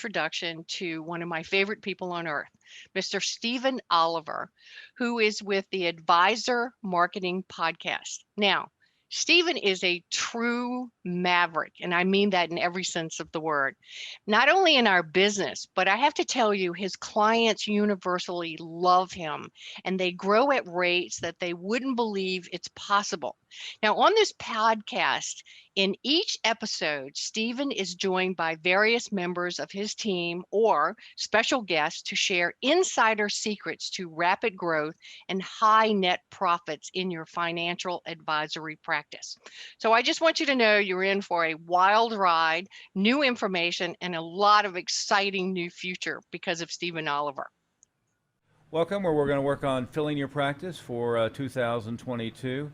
introduction to one of my favorite people on earth, Mr. Stephen Oliver, who is with the Advisor Marketing Podcast. Now, Stephen is a true maverick, and I mean that in every sense of the word. Not only in our business, but I have to tell you, his clients universally love him, and they grow at rates that they wouldn't believe it's possible. Now, on this podcast, in each episode, Stephen is joined by various members of his team or special guests to share insider secrets to rapid growth and high net profits in your financial advisory practice. So I just want you to know you're in for a wild ride, new information, and a lot of exciting new future because of Stephen Oliver. Welcome, where we're going to work on filling your practice for 2022.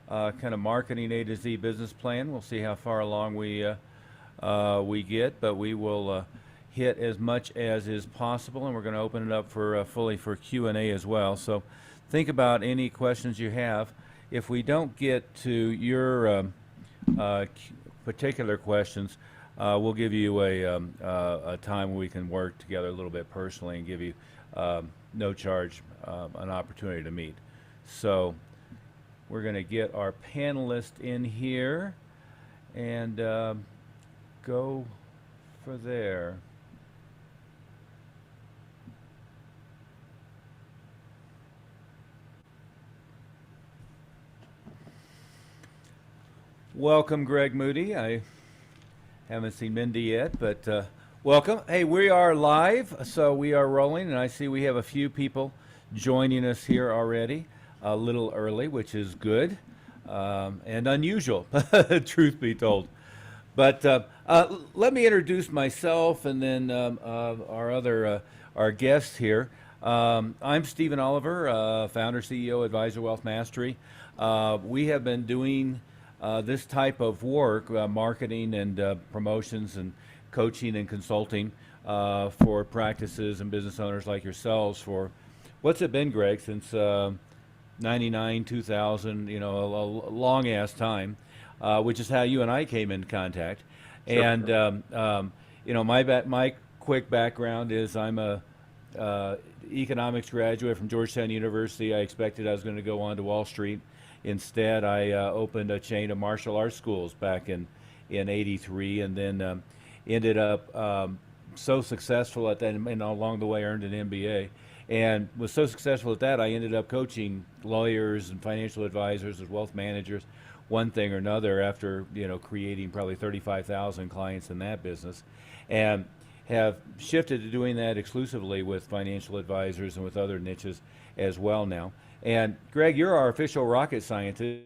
Kind of marketing A to Z business plan. We'll see how far along we get, but we will hit as much as is possible, and we're going to open it up for fully for Q&A as well. So think about any questions you have. If we don't get to your particular questions, we'll give you a time where we can work together a little bit personally and give you no charge an opportunity to meet. So we're going to get our panelist in here and go for there. Welcome, Greg Moody. I haven't seen Mindy yet, but welcome. Hey, we are live, so we are rolling, and I see we have a few people joining us here already. A little early, which is good and unusual, truth be told. But let me introduce myself and then our guests here. I'm Stephen Oliver, founder, CEO, Advisor Wealth Mastery. We have been doing this type of work, marketing and promotions and coaching and consulting for practices and business owners like yourselves for, what's it been, Greg, since 99, 2000, a long ass time, which is how you and I came into contact. Sure. And, my quick background is I'm a economics graduate from Georgetown University. I expected I was going to go on to Wall Street. Instead, I opened a chain of martial arts schools back in 83, and then ended up so successful at that, and along the way earned an MBA. And was so successful at that, I ended up coaching lawyers and financial advisors as wealth managers, one thing or another, after creating probably 35,000 clients in that business, and have shifted to doing that exclusively with financial advisors and with other niches as well now. And Greg, you're our official rocket scientist.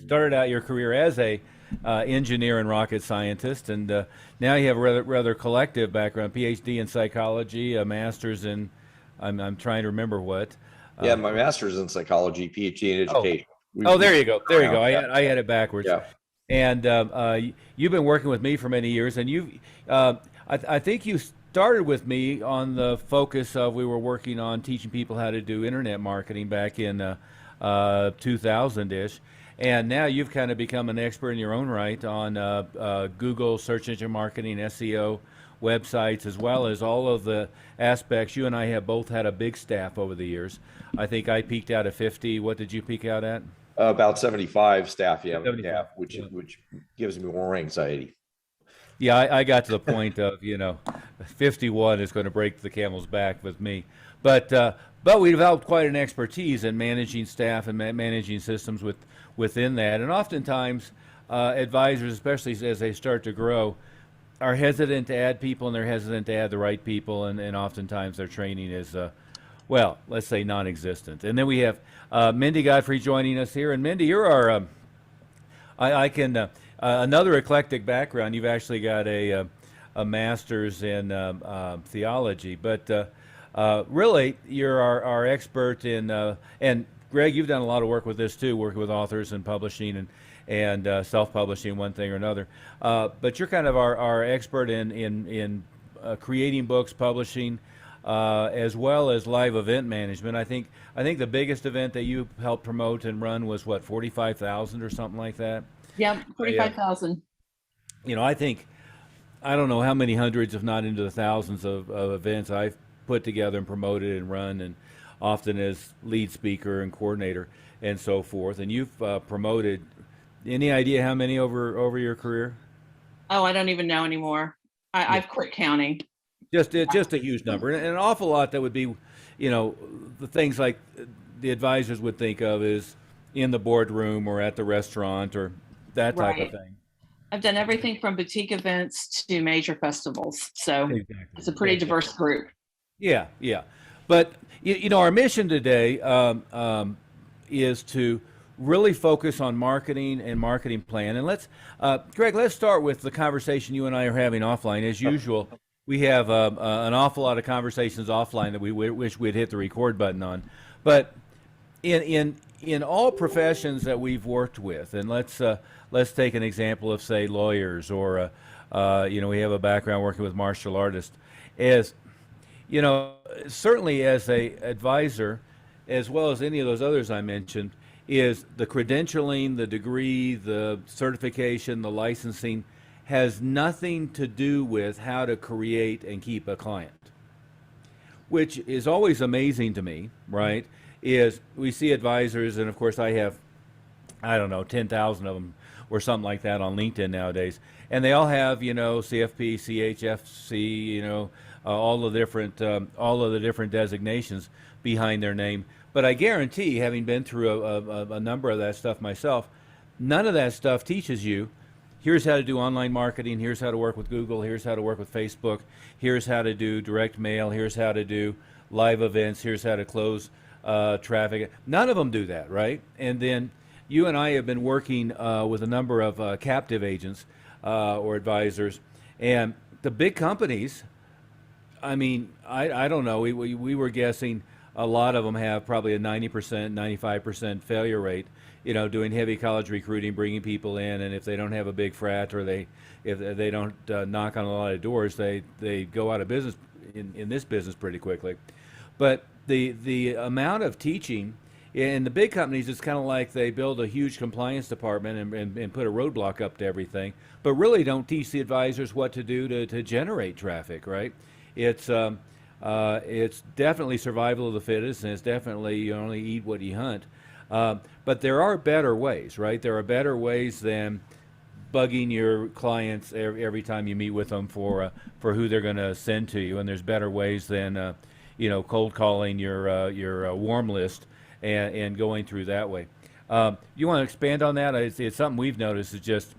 Started out your career as a engineer and rocket scientist, and now you have a rather collective background, PhD in psychology, a master's in, I'm trying to remember what. Yeah, my master's in psychology, PhD in education. There you go. There you go. I had it backwards. Yeah. And you've been working with me for many years, and I think you started with me on the focus of, we were working on teaching people how to do internet marketing back in 2000-ish. And now you've kind of become an expert in your own right on Google search engine marketing, SEO, websites, as well as all of the aspects. You and I have both had a big staff over the years. I think I peaked out at 50. What did you peak out at? About 75 staff, yeah, 75. Which gives me more anxiety. Yeah, I got to the point of 51 is going to break the camel's back with me, but we developed quite an expertise in managing staff and managing systems within that, and oftentimes advisors, especially as they start to grow, are hesitant to add people, and they're hesitant to add the right people, and oftentimes their training is let's say non-existent. And then we have Mindy Godfrey joining us here, and Mindy, you're our another eclectic background. You've actually got a master's in theology, but really you're our expert in, and Greg, you've done a lot of work with this too, working with authors and publishing and self-publishing, one thing or another. But you're kind of our expert in creating books, publishing, as well as live event management. I think the biggest event that you helped promote and run was what, 45,000 or something like that? Yeah, 45,000. I think I don't know how many hundreds, if not into the thousands of events I've put together and promoted and run, and often as lead speaker and coordinator and so forth. And you've promoted, any idea how many over your career? Oh, I don't even know anymore. I've quit counting. Just a huge number, and an awful lot that would be, the things like the advisors would think of is in the boardroom or at the restaurant or that type of thing. I've done everything from boutique events to major festivals, so Exactly. it's a pretty diverse group. Yeah. But our mission today is to really focus on marketing and marketing plan. And Greg, let's start with the conversation you and I are having offline. As usual, we have an awful lot of conversations offline that we wish we'd hit the record button on. But in all professions that we've worked with, and let's take an example of, say, lawyers, or we have a background working with martial artists. As certainly as a advisor, as well as any of those others I mentioned, is the credentialing, the degree, the certification, the licensing has nothing to do with how to create and keep a client, which is always amazing to me, right? Is we see advisors, and of course I have, 10,000 of them or something like that on LinkedIn nowadays, and they all have, CFP, CHFC, all of the different designations behind their name. But I guarantee, having been through a number of that stuff myself, none of that stuff teaches you, here's how to do online marketing, here's how to work with Google, here's how to work with Facebook, here's how to do direct mail, here's how to do live events, here's how to close traffic. None of them do that, right? And then you and I have been working with a number of captive agents or advisors, and the big companies, I don't know, we were guessing a lot of them have probably a 90%, 95% failure rate, doing heavy college recruiting, bringing people in, and if they don't have a big frat, or if they don't knock on a lot of doors, they go out of business in this business pretty quickly. But the amount of teaching in the big companies, it's kind of like they build a huge compliance department and put a roadblock up to everything, but really don't teach the advisors what to do to generate traffic, right? It's definitely survival of the fittest, and it's definitely you only eat what you hunt. But there are better ways, right? There are better ways than bugging your clients every time you meet with them for who they're going to send to you, and there's better ways than cold calling your warm list and going through that way. You want to expand on that? It's something we've noticed. Is just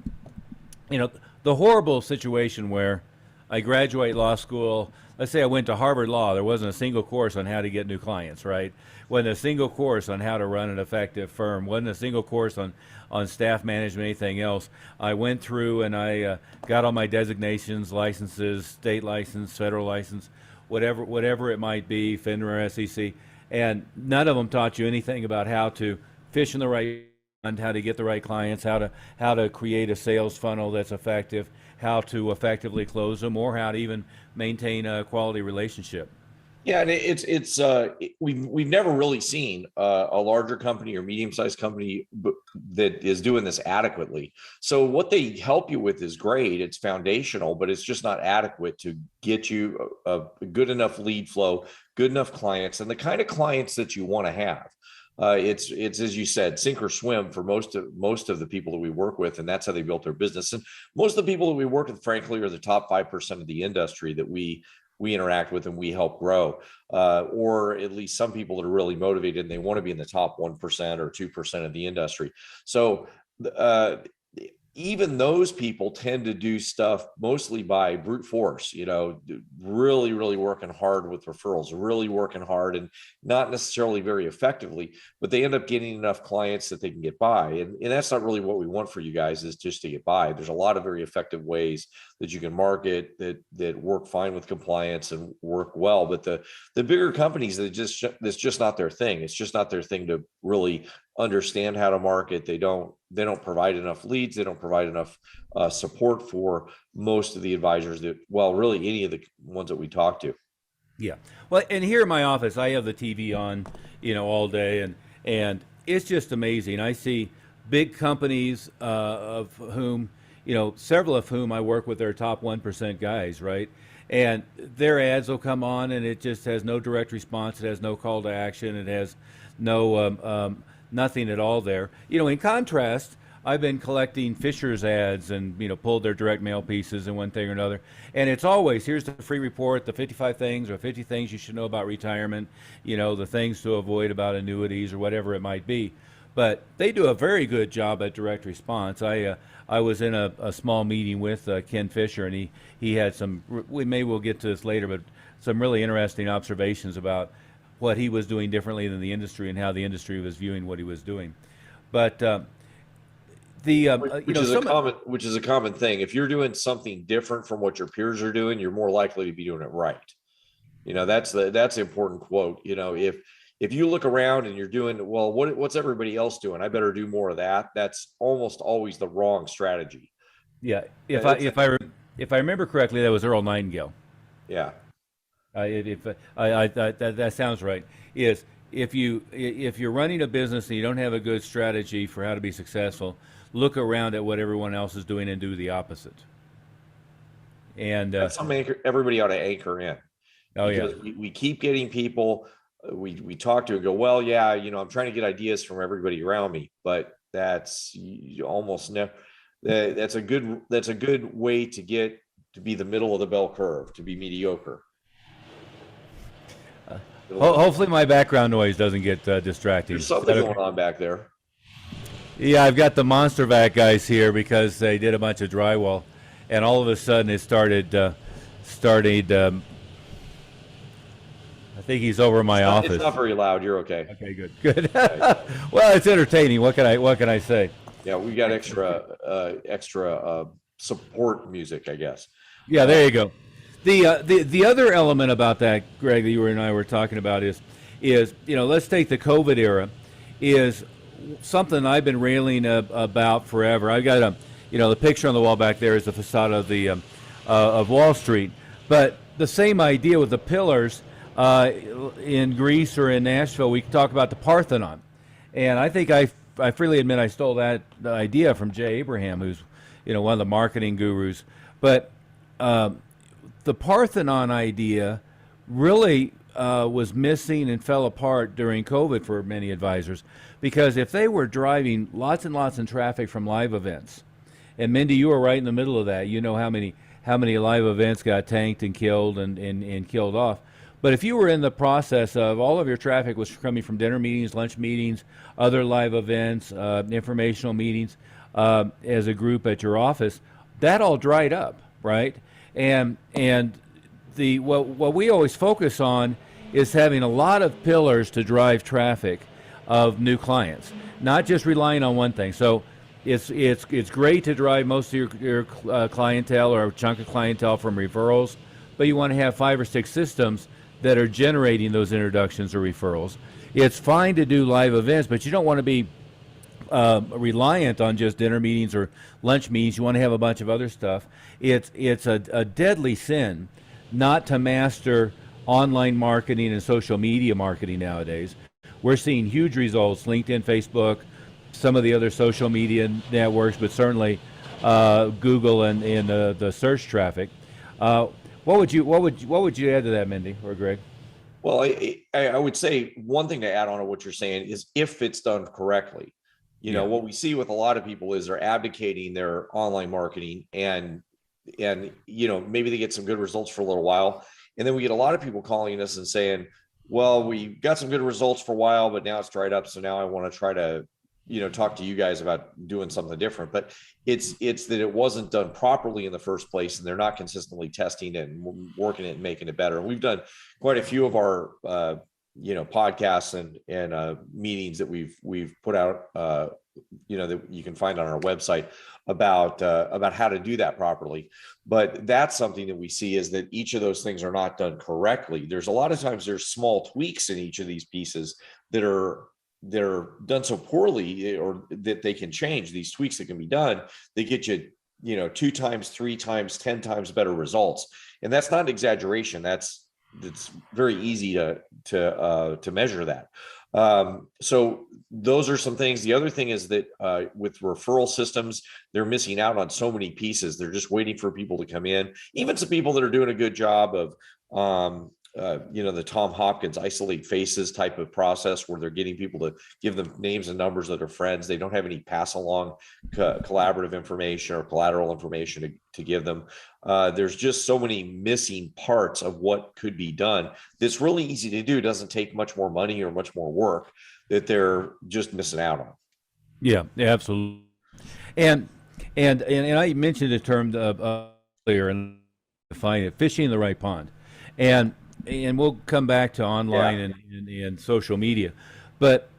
the horrible situation where I graduate law school. Let's say I went to Harvard Law. There wasn't a single course on how to get new clients, right? Wasn't a single course on how to run an effective firm. Wasn't a single course on staff management, anything else. I went through and I got all my designations, licenses, state license, federal license, whatever it might be, FINRA, SEC, and none of them taught you anything about how to fish in the right fund, how to get the right clients, how to create a sales funnel that's effective, how to effectively close them, or how to even maintain a quality relationship. Yeah, and we've never really seen a larger company or medium-sized company that is doing this adequately. So what they help you with is great; it's foundational, but it's just not adequate to get you a good enough lead flow, good enough clients, and the kind of clients that you want to have. It's as you said, sink or swim for most of the people that we work with, and that's how they built their business. And most of the people that we work with, frankly, are the top 5% of the industry that we interact with and we help grow, or at least some people that are really motivated and they want to be in the top 1% or 2% of the industry. So even those people tend to do stuff mostly by brute force, really, really working hard with referrals, really working hard and not necessarily very effectively, but they end up getting enough clients that they can get by. And that's not really what we want for you guys, is just to get by. There's a lot of very effective ways that you can market that work fine with compliance and work well. But the bigger companies, that's just not their thing. It's just not their thing to really understand how to market. They don't provide enough leads. They don't provide enough support for most of the advisors really any of the ones that we talk to. Yeah. Well, and here in my office, I have the TV on, all day, and it's just amazing. I see big companies of whom, several of whom I work with, their top 1% guys, right? And their ads will come on and it just has no direct response. It has no call to action. It has no nothing at all there. In contrast, I've been collecting Fisher's ads and, pulled their direct mail pieces and one thing or another. And it's always, here's the free report, the 55 things or 50 things you should know about retirement, the things to avoid about annuities or whatever it might be. But they do a very good job at direct response. I was in a small meeting with Ken Fisher, and he had we'll get to this later, but some really interesting observations about what he was doing differently than the industry and how the industry was viewing what he was doing. But which is a common thing. If you're doing something different from what your peers are doing, you're more likely to be doing it right. That's the important quote. If you look around and you're doing, well, what's everybody else doing? I better do more of that. That's almost always the wrong strategy. Yeah. If I remember correctly, that was Earl Nightingale. Yeah. That sounds right. If you're running a business and you don't have a good strategy for how to be successful, look around at what everyone else is doing and do the opposite. And that's something everybody ought to anchor in. Oh yeah. We keep getting people. We talk to and go, well, yeah, I'm trying to get ideas from everybody around me, but that's almost never. That's a good way to get to be the middle of the bell curve, to be mediocre. Hopefully my background noise doesn't get distracting. There's something going on back there. Yeah, I've got the Monster Vac guys here because they did a bunch of drywall, and all of a sudden it started. I think he's over in my office. It's not very loud. You're okay. Okay, good. Well, it's entertaining. What can I say? Yeah, we got extra support music, I guess. Yeah, there you go. The other element about that, Greg, that you and I were talking about is let's take the COVID era, is something I've been railing about forever. I've got the picture on the wall back there is the facade of the of Wall Street, but the same idea with the pillars in Greece or in Nashville. We talk about the Parthenon, and I think I freely admit I stole that idea from Jay Abraham, who's one of the marketing gurus, but the Parthenon idea really was missing and fell apart during COVID for many advisors, because if they were driving lots and lots of traffic from live events, and Mindy, you were right in the middle of that. How many live events got tanked and killed and killed off. But if you were in the process of all of your traffic was coming from dinner meetings, lunch meetings, other live events, informational meetings as a group at your office, that all dried up, right? And what we always focus on is having a lot of pillars to drive traffic of new clients, not just relying on one thing. So it's great to drive most of your clientele or a chunk of clientele from referrals, but you want to have 5 or 6 systems that are generating those introductions or referrals. It's fine to do live events, but you don't want to be reliant on just dinner meetings or lunch meetings. You want to have a bunch of other stuff. It's a deadly sin not to master online marketing and social media marketing nowadays. We're seeing huge results, LinkedIn, Facebook, some of the other social media networks, but certainly Google and the search traffic. What would you add to that, Mindy or Greg? Well, I would say one thing to add on to what you're saying is if it's done correctly. What we see with a lot of people is they're abdicating their online marketing and maybe they get some good results for a little while. And then we get a lot of people calling us and saying, well, we got some good results for a while, but now it's dried up. So now I want to try to, talk to you guys about doing something different. But it's that it wasn't done properly in the first place, and they're not consistently testing it and working it and making it better. And we've done quite a few of our, podcasts and meetings that we've put out, that you can find on our website about how to do that properly. But that's something that we see is that each of those things are not done correctly. There's a lot of times there's small tweaks in each of these pieces that are done so poorly, or that they can change. These tweaks that can be done, they get you 2 times, 3 times, 10 times better results. And that's not an exaggeration. It's very easy to measure that. So those are some things. The other thing is that with referral systems, they're missing out on so many pieces. They're just waiting for people to come in. Even some people that are doing a good job of, the Tom Hopkins isolate faces type of process where they're getting people to give them names and numbers that are friends. They don't have any pass along collaborative information or collateral information to give them. There's just so many missing parts of what could be done. That's really easy to do. It doesn't take much more money or much more work that they're just missing out on. Yeah, absolutely. And I mentioned the term earlier and define it, fishing the right pond. And we'll come back to online and social media. But,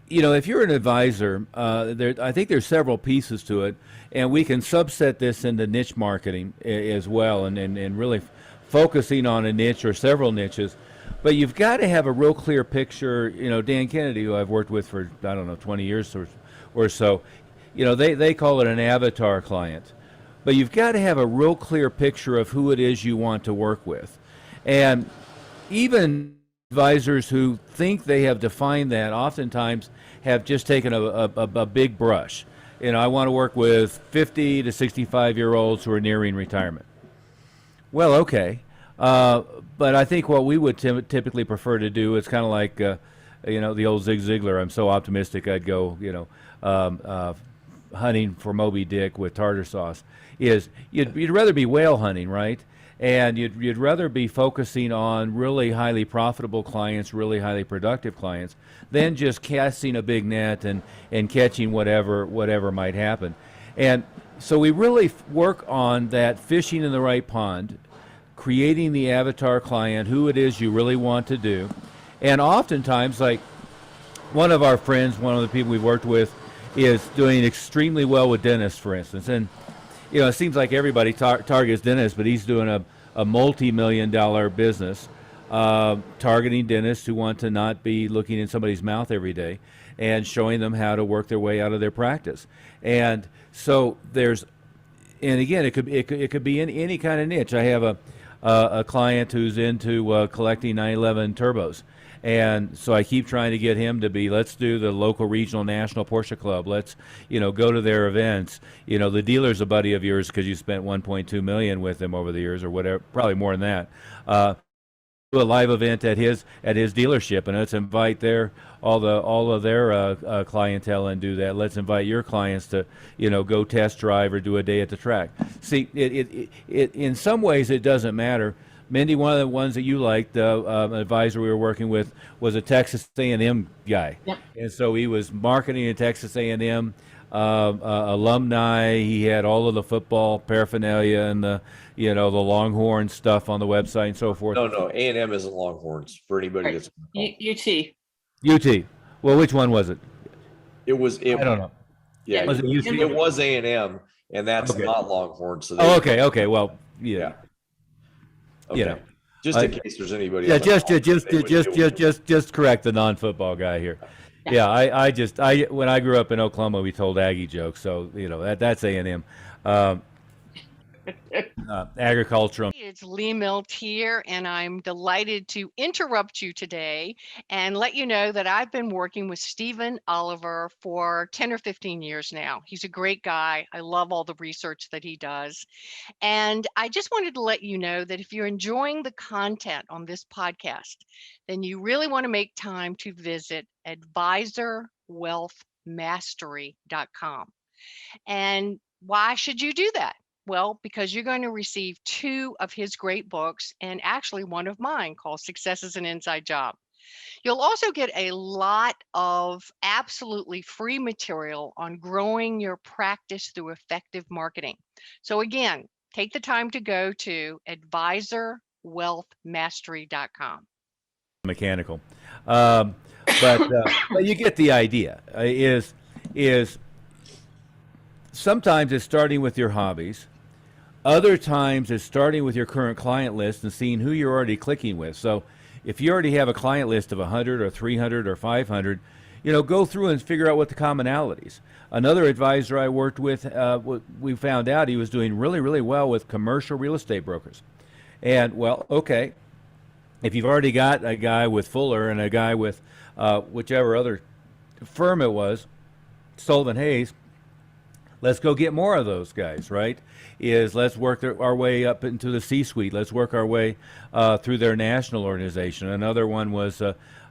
if you're an advisor, I think there's several pieces to it, and we can subset this into niche marketing as well, and really focusing on a niche or several niches. But you've got to have a real clear picture. Dan Kennedy, who I've worked with for, 20 years or so, they call it an avatar client. But you've got to have a real clear picture of who it is you want to work with. And even advisors who think they have defined that oftentimes have just taken a big brush. I want to work with 50 to 65-year-olds who are nearing retirement. Well, okay. But I think what we would typically prefer to do is kind of like, the old Zig Ziglar, I'm so optimistic I'd go, hunting for Moby Dick with tartar sauce, is you'd rather be whale hunting, right? And you'd rather be focusing on really highly profitable clients, really highly productive clients, than just casting a big net and catching whatever might happen. And so we really work on that fishing in the right pond, creating the avatar client, who it is you really want to do. And oftentimes, like one of our friends, one of the people we've worked with, is doing extremely well with dentists, for instance. And it seems like everybody targets dentists, but he's doing a multi-million-dollar business targeting dentists who want to not be looking in somebody's mouth every day and showing them how to work their way out of their practice. And so and again, it could be in any kind of niche. I have a client who's into collecting 911 turbos. And so I keep trying to get him to be, let's do the local, regional, national Porsche Club. Let's, go to their events. The dealer's a buddy of yours because you spent $1.2 million with him over the years or whatever, probably more than that. Do a live event at his dealership, and let's invite all of their clientele and do that. Let's invite your clients to, go test drive or do a day at the track. See, it in some ways it doesn't matter. Mindy, one of the ones that you liked, an advisor we were working with, was a Texas A&M guy. Yep. And so he was marketing a Texas A&M alumni. He had all of the football paraphernalia and the Longhorn stuff on the website and so forth. No, A&M isn't Longhorns for anybody that's UT. UT. Well, which one was it? I don't know. Yeah, Was it UT? it was A&M, and that's Okay. not Longhorn. So Okay. Well, yeah. Okay. Just in case there's anybody. Yeah, else just correct the non-football guy here. Yeah, I when I grew up in Oklahoma, we told Aggie jokes, so that's A&M. Agriculture. It's Lee Milt here, and I'm delighted to interrupt you today and let you know that I've been working with Stephen Oliver for 10 or 15 years now. He's a great guy. I love all the research that he does. And I just wanted to let you know that if you're enjoying the content on this podcast, then you really want to make time to visit advisorwealthmastery.com. And why should you do that? Well, because you're going to receive 2 of his great books and actually one of mine called Success is an Inside Job. You'll also get a lot of absolutely free material on growing your practice through effective marketing. So again, take the time to go to advisorwealthmastery.com. Mechanical. But you get the idea. Is sometimes it's starting with your hobbies. Other times it's starting with your current client list and seeing who you're already clicking with. So if you already have a client list of 100 or 300 or 500, go through and figure out what the commonalities. Another advisor I worked with, we found out he was doing really, really well with commercial real estate brokers. And well, okay, if you've already got a guy with Fuller and a guy with whichever other firm it was, Sullivan Hayes, let's go get more of those guys, right? Let's work our way up into the C-suite. Let's work our way through their national organization. Another one was,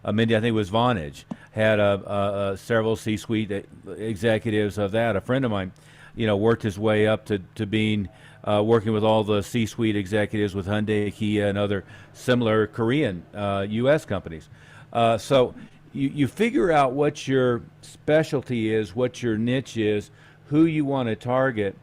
Mindy, I think it was Vonage, had several C-suite executives of that. A friend of mine, worked his way up to being working with all the C-suite executives with Hyundai, Kia, and other similar Korean U.S. companies. So you figure out what your specialty is, what your niche is, who you want to target.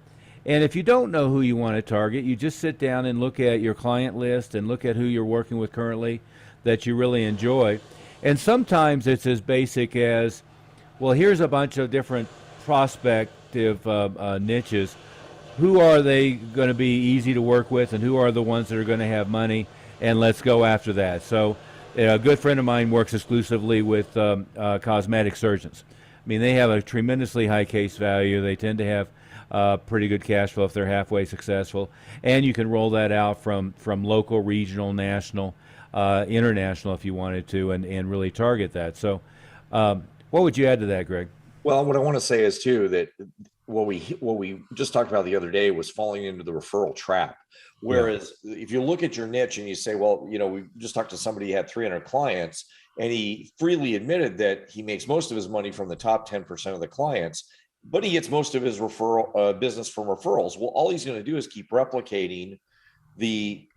And if you don't know who you want to target, you just sit down and look at your client list and look at who you're working with currently that you really enjoy. And sometimes it's as basic as, well, here's a bunch of different prospective niches. Who are they going to be easy to work with, and who are the ones that are going to have money, and let's go after that. So a good friend of mine works exclusively with cosmetic surgeons. I mean, they have a tremendously high case value. They tend to have pretty good cash flow if they're halfway successful, and you can roll that out from local, regional, national, international if you wanted to, and really target that. So what would you add to that, Greg? Well, what I want to say is too that what we just talked about the other day was falling into the referral trap. Whereas if you look at your niche and you say, well, we just talked to somebody who had 300 clients, and he freely admitted that he makes most of his money from the top 10% of the clients, but he gets most of his referral business from referrals. Well, all he's going to do is keep replicating the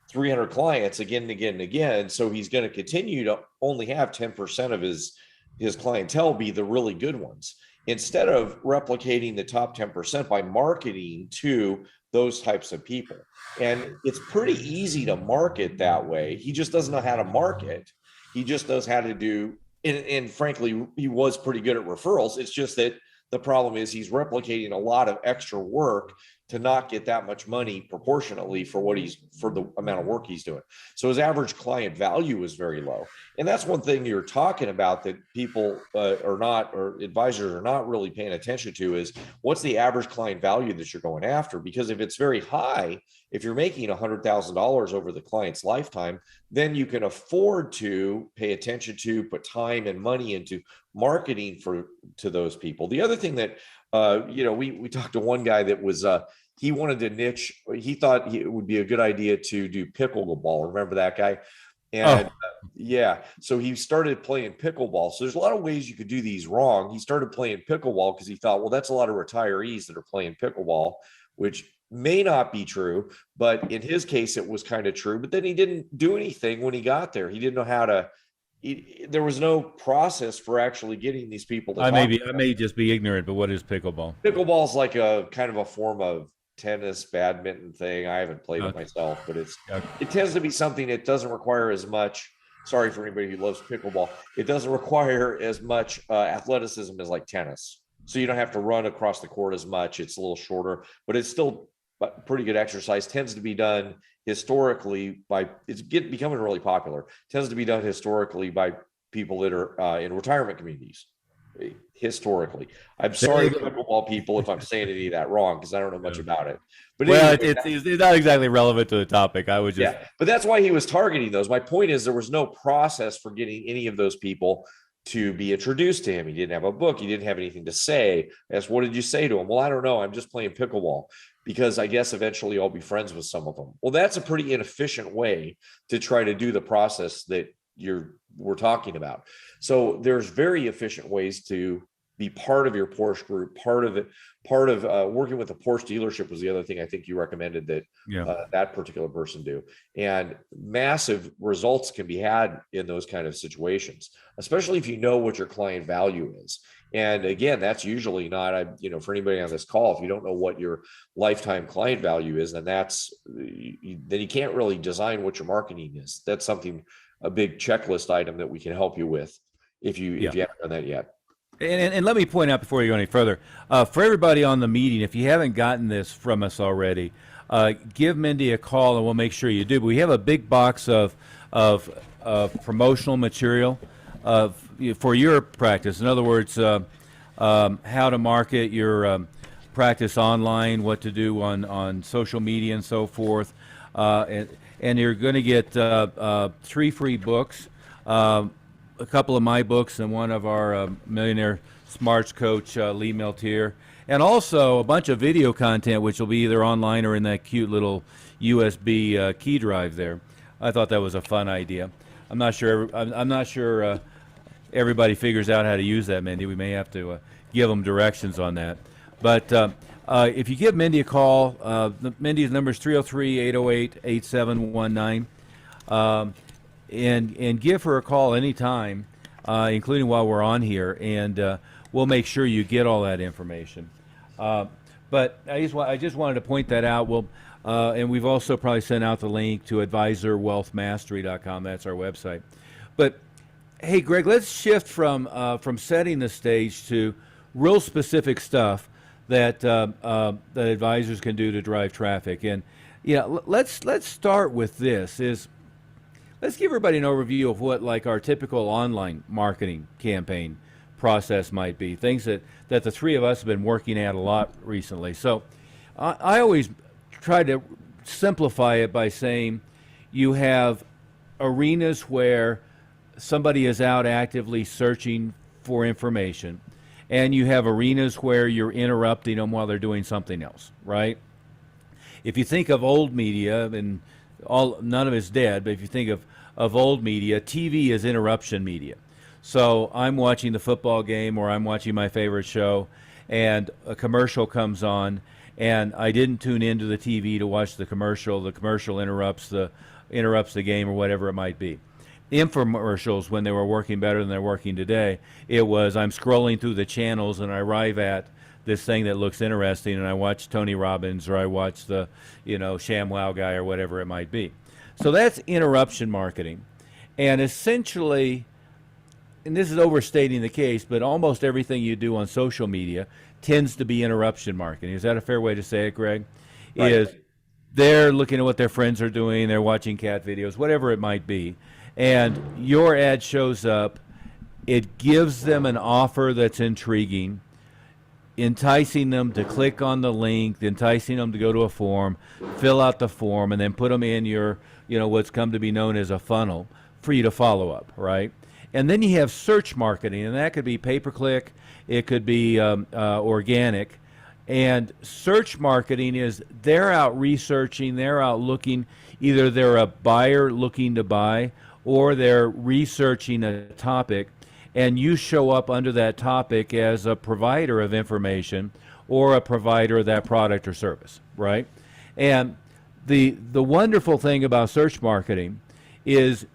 300 clients again and again and again. So he's going to continue to only have 10% of his clientele be the really good ones, instead of replicating the top 10% by marketing to those types of people. And it's pretty easy to market that way. He just doesn't know how to market. He just knows how to do, and frankly, he was pretty good at referrals. It's just that the problem is he's replicating a lot of extra work to not get that much money proportionately for the amount of work he's doing. So his average client value is very low. And that's one thing you're talking about that people or advisors are not really paying attention to is what's the average client value that you're going after? Because if it's very high, if you're making $100,000 over the client's lifetime, then you can afford to pay attention to, put time and money into marketing to those people. The other thing that we talked to one guy that was he wanted to niche. He thought it would be a good idea to do pickleball. Remember that guy? And so he started playing pickleball. So there's a lot of ways you could do these wrong. He started playing pickleball because he thought, well, that's a lot of retirees that are playing pickleball, which may not be true, but in his case, it was kind of true. But then he didn't do anything when he got there. He didn't know how to. There was no process for actually getting these people to. I may just be ignorant, but what is pickleball? Pickleball is like a kind of a form of tennis, badminton thing. I haven't played it myself, but it tends to be something that doesn't require as much. Sorry for anybody who loves pickleball. It doesn't require as much athleticism as like tennis. So you don't have to run across the court as much. It's a little shorter, but it's still pretty good exercise. Tends to be done historically becoming really popular. Tends to be done historically by people that are in retirement communities. Historically, I'm sorry, pickleball people, if I'm saying any of that wrong, because I don't know much about it. But well, anyway, it's not exactly relevant to the topic. I would just but that's why he was targeting those. My point is there was no process for getting any of those people to be introduced to him. He didn't have a book. He didn't have anything to say. Asked, what did you say to him? Well, I don't know. I'm just playing pickleball because I guess eventually I'll be friends with some of them. Well, that's a pretty inefficient way to try to do the process that we're talking about. So there's very efficient ways to be part of your Porsche group. Part of working with a Porsche dealership was the other thing I think you recommended that that particular person do. And massive results can be had in those kind of situations, especially if you know what your client value is. And again, that's usually not, for anybody on this call, if you don't know what your lifetime client value is, then then you can't really design what your marketing is. That's something, a big checklist item that we can help you with if you haven't done that yet. And let me point out before you go any further, for everybody on the meeting, if you haven't gotten this from us already, give Mindy a call and we'll make sure you do. But we have a big box of promotional material for your practice. In other words, how to market your practice online, what to do on social media and so forth. and you're going to get 3 free books, a couple of my books and one of our Millionaire Smarts coach, Lee Meltier, and also a bunch of video content, which will be either online or in that cute little USB key drive there. I thought that was a fun idea. I'm not sure everybody figures out how to use that, Mindy. We may have to give them directions on that. But if you give Mindy a call, Mindy's number is 303-808-8719, and give her a call anytime, including while we're on here, and we'll make sure you get all that information. But I just wanted to point that out. And we've also probably sent out the link to advisorwealthmastery.com. That's our website. But hey, Greg, let's shift from setting the stage to real specific stuff that that advisors can do to drive traffic. And let's start with this. Let's give everybody an overview of what like our typical online marketing campaign process might be. Things that the three of us have been working at a lot recently. So I always try to simplify it by saying you have arenas where somebody is out actively searching for information, and you have arenas where you're interrupting them while they're doing something else, right? If you think of old media, and none of it's dead, but if you think of old media, TV is interruption media. So I'm watching the football game or I'm watching my favorite show, and a commercial comes on, and I didn't tune into the TV to watch the commercial. The commercial interrupts the game or whatever it might be. Infomercials, when they were working better than they're working today, it was I'm scrolling through the channels and I arrive at this thing that looks interesting, and I watch Tony Robbins or I watch the ShamWow guy or whatever it might be. So that's interruption marketing. And essentially, and this is overstating the case, but almost everything you do on social media tends to be interruption marketing. Is that a fair way to say it, Greg? Right. Is they're looking at what their friends are doing, they're watching cat videos, whatever it might be, and your ad shows up, it gives them an offer that's intriguing, enticing them to click on the link, enticing them to go to a form, fill out the form, and then put them in your, what's come to be known as a funnel for you to follow up, right? And then you have search marketing, and that could be pay-per-click, it could be organic. And search marketing is they're out researching, they're out looking, either they're a buyer looking to buy or they're researching a topic, and you show up under that topic as a provider of information or a provider of that product or service, right? And the wonderful thing about search marketing is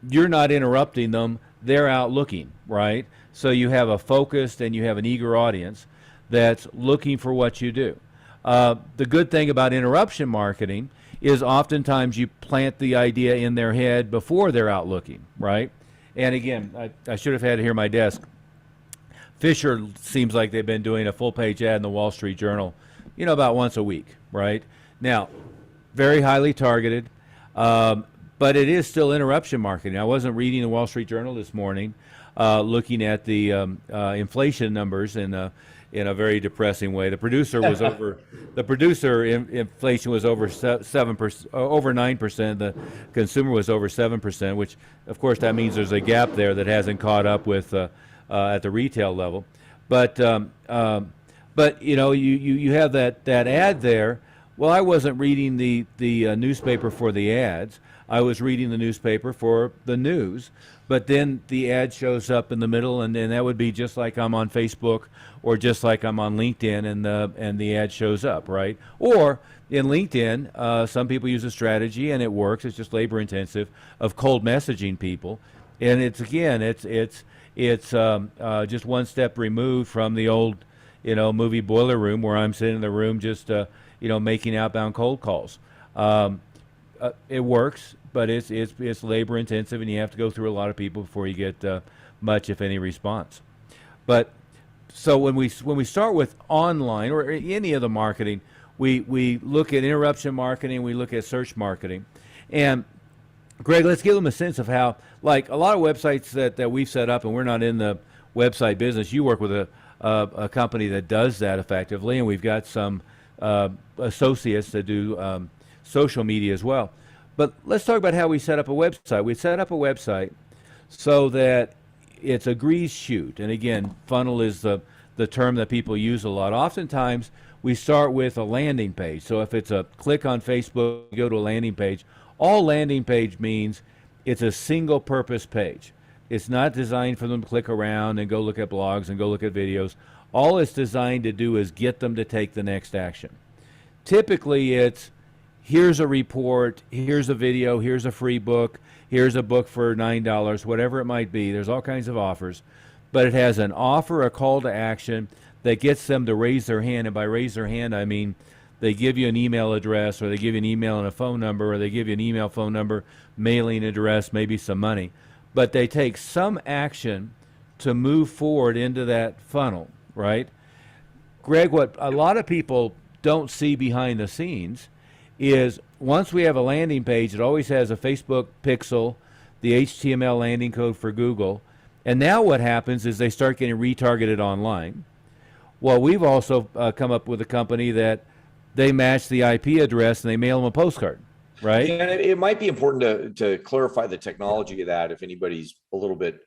you're not interrupting them, they're out looking, right? So you have a focused and you have an eager audience that's looking for what you do. The good thing about interruption marketing is oftentimes you plant the idea in their head before they're out looking, right? And again, I should have had it here at my desk. Fisher seems like they've been doing a full-page ad in the Wall Street Journal, about once a week, right? Now, very highly targeted, but it is still interruption marketing. I wasn't reading the Wall Street Journal this morning, looking at the inflation numbers in a very depressing way. The producer was inflation was over 7%, over 9%. The consumer was over 7%, which of course that means there's a gap there that hasn't caught up with at the retail level. But you have that ad there. Well, I wasn't reading the newspaper for the ads. I was reading the newspaper for the news, but then the ad shows up in the middle, and that would be just like I'm on Facebook or just like I'm on LinkedIn, and the ad shows up, right? Or in LinkedIn, some people use a strategy, and it works. It's just labor intensive of cold messaging people, and it's just one step removed from the old, movie Boiler Room, where I'm sitting in the room just making outbound cold calls. It works, but it's labor intensive, and you have to go through a lot of people before you get much, if any, response. But so when we start with online or any of the marketing, we look at interruption marketing, we look at search marketing, and Greg, let's give them a sense of how, like a lot of websites that we've set up, and we're not in the website business. You work with a company that does that effectively, and we've got some associates that do social media as well. But let's talk about how we set up a website. We set up a website so that it's a grease shoot. And again, funnel is the term that people use a lot. Oftentimes, we start with a landing page. So if it's a click on Facebook, go to a landing page. All landing page means it's a single purpose page. It's not designed for them to click around and go look at blogs and go look at videos. All it's designed to do is get them to take the next action. Typically, it's here's a report, here's a video, here's a free book, here's a book for $9, whatever it might be. There's all kinds of offers. But it has an offer, a call to action that gets them to raise their hand. And by raise their hand, I mean they give you an email address, or they give you an email and a phone number, or they give you an email, phone number, mailing address, maybe some money. But they take some action to move forward into that funnel, right? Greg, what a lot of people don't see behind the scenes is once we have a landing page, it always has a Facebook pixel, the HTML landing code for Google, and now what happens is they start getting retargeted online. Well, we've also come up with a company that they match the IP address and they mail them a postcard, right? Yeah, and it might be important to clarify the technology of that if anybody's a little bit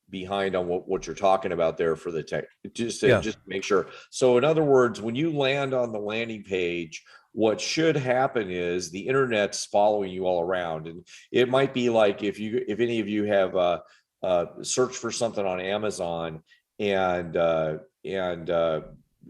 behind on what you're talking about there for the tech, just to make sure. So in other words, when you land on the landing page, what should happen is the internet's following you all around. And it might be like if any of you have searched for something on Amazon and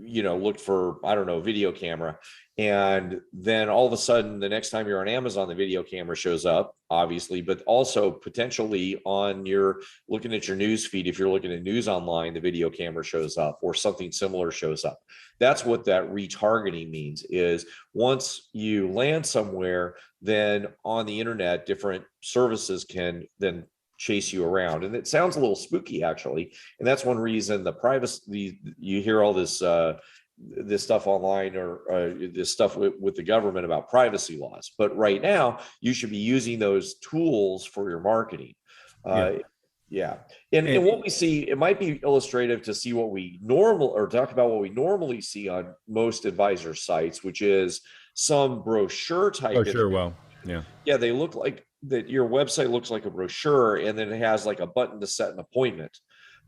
looked for, I don't know, video camera. And then all of a sudden, the next time you're on Amazon, the video camera shows up, obviously, but also potentially on your looking at your news feed. If you're looking at news online, the video camera shows up or something similar shows up. That's what that retargeting means, is once you land somewhere, then on the internet, different services can then chase you around. And it sounds a little spooky, actually. And that's one reason the privacy, you hear all this stuff online or this stuff with the government about privacy laws. But right now, you should be using those tools for your marketing. And what we see, it might be illustrative to see what we talk about what we normally see on most advisor sites, which is some brochure type. Oh, sure. Well, yeah, they look like that. Your website looks like a brochure, and then it has like a button to set an appointment.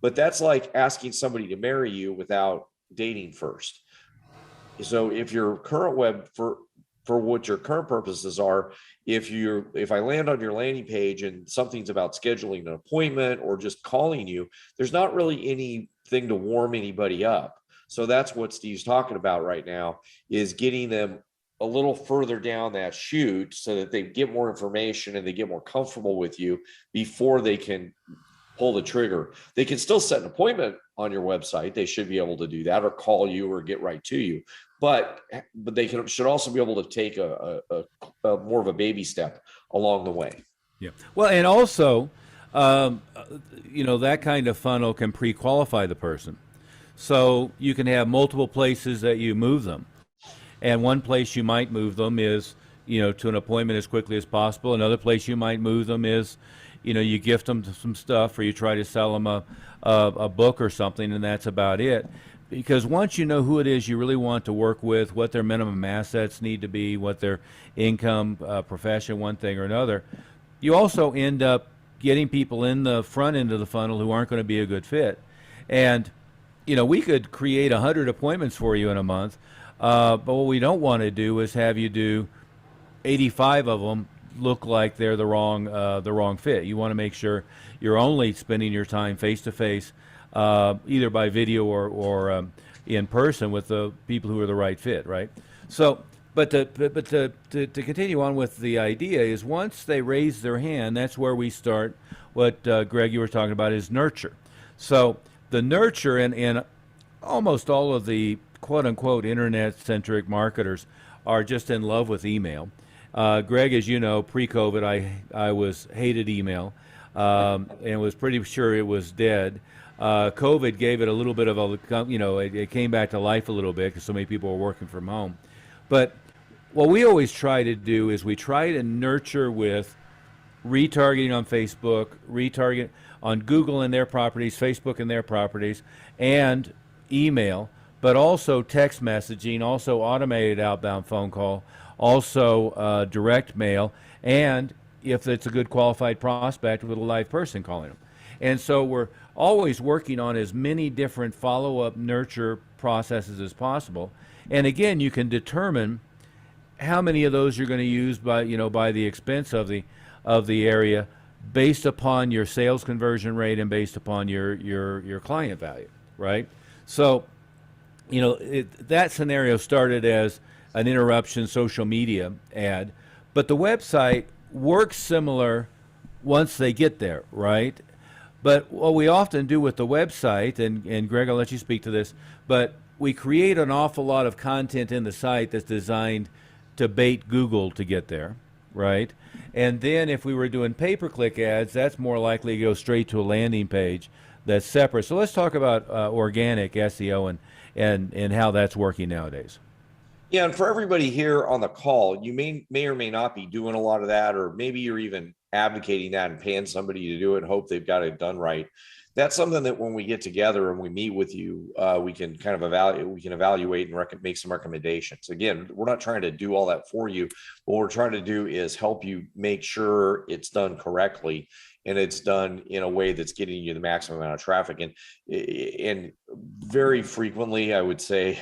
But that's like asking somebody to marry you without dating first. So if your current web for what your current purposes are, if I land on your landing page and something's about scheduling an appointment or just calling you, there's not really anything to warm anybody up. So that's what Steve's talking about right now, is getting them a little further down that chute so that they get more information and they get more comfortable with you before they can pull the trigger. They can still set an appointment on your website. They should be able to do that, or call you or get right to you. But they should also be able to take a more of a baby step along the way. Yeah. Well, and also, that kind of funnel can pre-qualify the person. So you can have multiple places that you move them. And one place you might move them is, to an appointment as quickly as possible. Another place you might move them is, you gift them some stuff, or you try to sell them a book or something, and that's about it. Because once you know who it is you really want to work with, what their minimum assets need to be, what their income, profession, one thing or another, you also end up getting people in the front end of the funnel who aren't going to be a good fit. And, we could create 100 appointments for you in a month, but what we don't want to do is have you do 85 of them look like they're the wrong fit. You want to make sure you're only spending your time face to face, either by video or in person with the people who are the right fit, right? So, but to continue on with the idea is once they raise their hand, that's where we start. What Greg, you were talking about is nurture. So the nurture, and almost all of the quote unquote internet-centric marketers are just in love with email. Greg, as you know, pre-COVID, I hated email and was pretty sure it was dead. COVID gave it a little bit of it came back to life a little bit because so many people were working from home. But what we always try to do is we try to nurture with retargeting on Facebook, retarget on Google and their properties, Facebook and their properties, and email, but also text messaging, also automated outbound phone call, also direct mail, and if it's a good qualified prospect with a live person calling them. And so we're always working on as many different follow-up nurture processes as possible. And again, you can determine how many of those you're going to use by the expense of the area, based upon your sales conversion rate and based upon your client value, right? So, that scenario started as an interruption social media ad, but the website works similar once they get there, right? But what we often do with the website, and Greg, I'll let you speak to this, but we create an awful lot of content in the site that's designed to bait Google to get there, right? And then if we were doing pay-per-click ads, that's more likely to go straight to a landing page that's separate. So let's talk about organic SEO and how that's working nowadays. Yeah, and for everybody here on the call, you may or may not be doing a lot of that, or maybe you're even advocating that and paying somebody to do it and hope they've got it done right. That's something that when we get together and we meet with you, we can kind of evaluate and make some recommendations. Again, we're not trying to do all that for you. What we're trying to do is help you make sure it's done correctly and it's done in a way that's getting you the maximum amount of traffic. And very frequently, I would say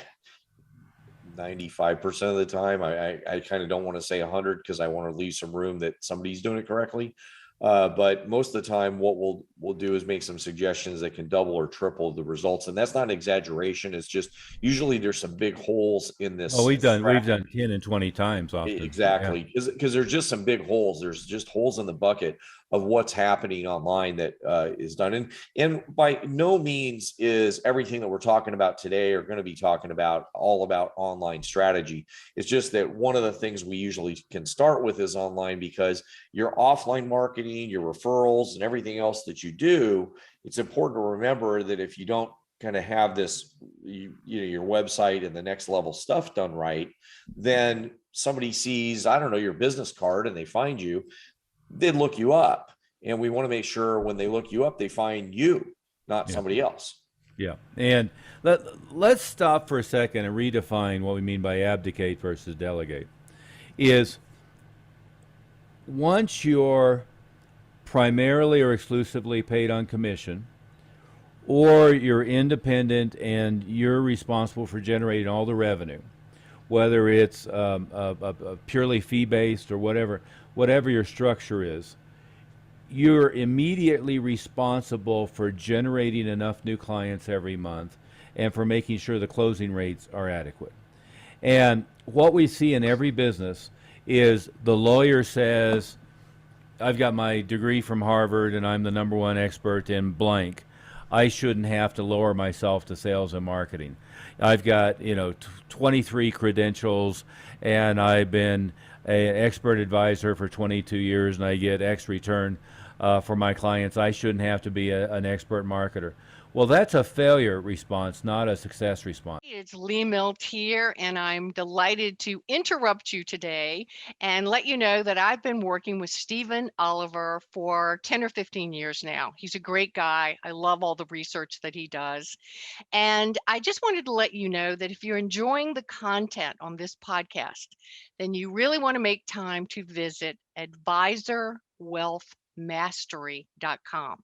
95% of the time, I kind of don't want to say 100 because I want to leave some room that somebody's doing it correctly. But most of the time, what we'll do is make some suggestions that can double or triple the results, and that's not an exaggeration. It's just usually there's some big holes in this. Oh, we've done 10 and 20 times often. Exactly, because there's just some big holes. There's just holes in the bucket of what's happening online that is done. And by no means is everything that we're talking about today or going to be talking about all about online strategy. It's just that one of the things we usually can start with is online, because your offline marketing, your referrals, and everything else that you do, it's important to remember that if you don't kind of have this, your website and the next level stuff done right, then somebody sees, I don't know, your business card and they find you, they'd look you up. And we want to make sure when they look you up, they find you, not somebody else. Yeah. And let's stop for a second and redefine what we mean by abdicate versus delegate. Is once you're primarily or exclusively paid on commission, or you're independent and you're responsible for generating all the revenue, whether it's a purely fee-based or whatever your structure is, you're immediately responsible for generating enough new clients every month and for making sure the closing rates are adequate. And what we see in every business is the lawyer says, I've got my degree from Harvard and I'm the #1 expert in blank. I shouldn't have to lower myself to sales and marketing. I've got 23 credentials and I've been an expert advisor for 22 years and I get X return for my clients. I shouldn't have to be an expert marketer. Well, that's a failure response, not a success response. It's Lee Milt here, and I'm delighted to interrupt you today and let you know that I've been working with Stephen Oliver for 10 or 15 years now. He's a great guy. I love all the research that he does. And I just wanted to let you know that if you're enjoying the content on this podcast, then you really want to make time to visit advisorwealthmastery.com.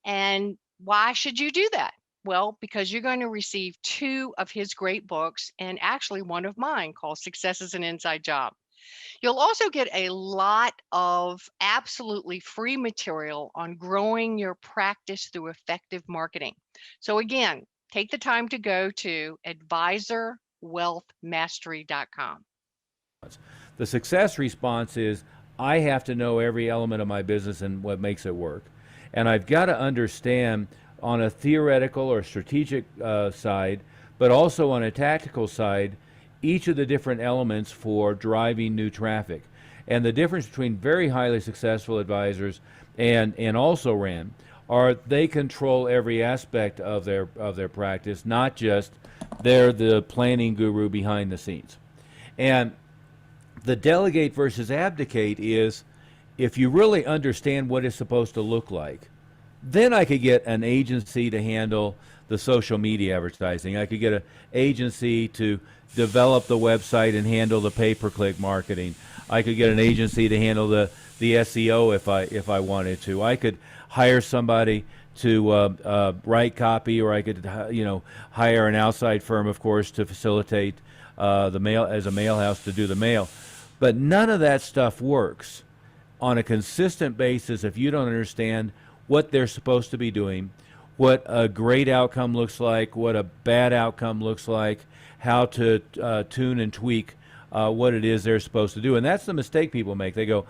And why should you do that? Well, because you're going to receive 2 of his great books and actually one of mine called Success is an Inside Job. You'll also get a lot of absolutely free material on growing your practice through effective marketing. So again, take the time to go to advisorwealthmastery.com. The success response is I have to know every element of my business and what makes it work. And I've got to understand on a theoretical or strategic side, but also on a tactical side, each of the different elements for driving new traffic. And the difference between very highly successful advisors and also ran are they control every aspect of their practice, not just they're the planning guru behind the scenes. And the delegate versus abdicate is if you really understand what it's supposed to look like, Then I could get an agency to handle the social media advertising. I could get an agency to develop the website and handle the pay-per-click marketing. I could get an agency to handle the SEO if I wanted to. I could hire somebody to write copy, or I could hire an outside firm, of course, to facilitate the mail as a mail house to do the mail. But none of that stuff works on a consistent basis if you don't understand what they're supposed to be doing, what a great outcome looks like, what a bad outcome looks like, how to tune and tweak what it is they're supposed to do. And that's the mistake people make. They go,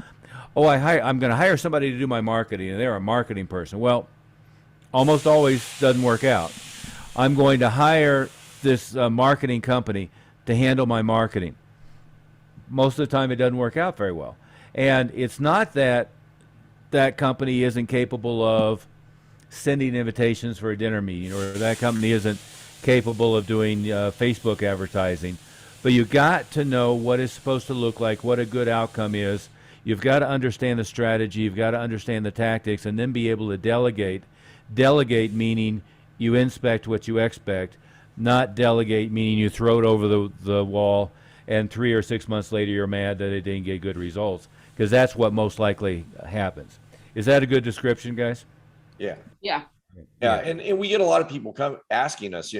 oh, I'm going to hire somebody to do my marketing, and they're a marketing person. Well, almost always doesn't work out. I'm going to hire this marketing company to handle my marketing. Most of the time it doesn't work out very well. And it's not that that company isn't capable of sending invitations for a dinner meeting, or that company isn't capable of doing Facebook advertising. But you've got to know what it's supposed to look like, what a good outcome is. You've got to understand the strategy. You've got to understand the tactics, and then be able to delegate. Delegate meaning you inspect what you expect, not delegate meaning you throw it over the wall, and 3 or 6 months later you're mad that it didn't get good results, because that's what most likely happens. Is that a good description, guys? Yeah. Yeah. Yeah. And we get a lot of people asking us,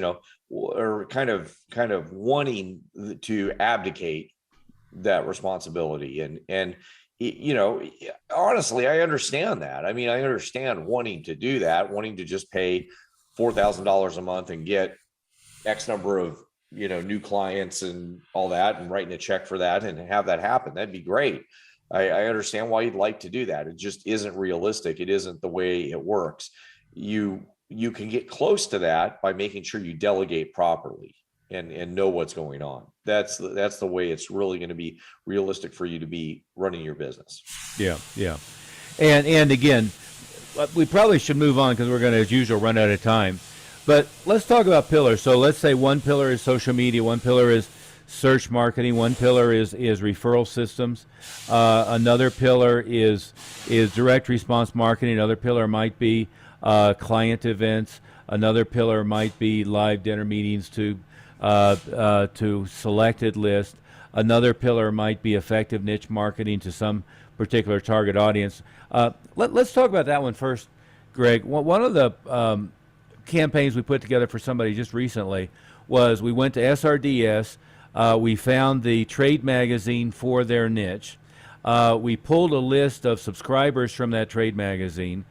or kind of wanting to abdicate that responsibility. And honestly, I understand that. I mean, I understand wanting to do that, wanting to just pay $4,000 a month and get X number of, new clients and all that, and writing a check for that and have that happen. That'd be great. I understand why you'd like to do that. It just isn't realistic. It isn't the way it works. You can get close to that by making sure you delegate properly and know what's going on. That's the way it's really going to be realistic for you to be running your business. Yeah. And again, we probably should move on because we're going to, as usual, run out of time. But let's talk about pillars. So let's say one pillar is social media, one pillar is search marketing, one pillar is referral systems, another pillar is direct response marketing, another pillar might be client events, another pillar might be live dinner meetings to selected list, another pillar might be effective niche marketing to some particular target audience. Let's talk about that one first, Greg. One of the campaigns we put together for somebody just recently was we went to SRDS. We found the trade magazine for their niche. We pulled a list of subscribers from that trade magazine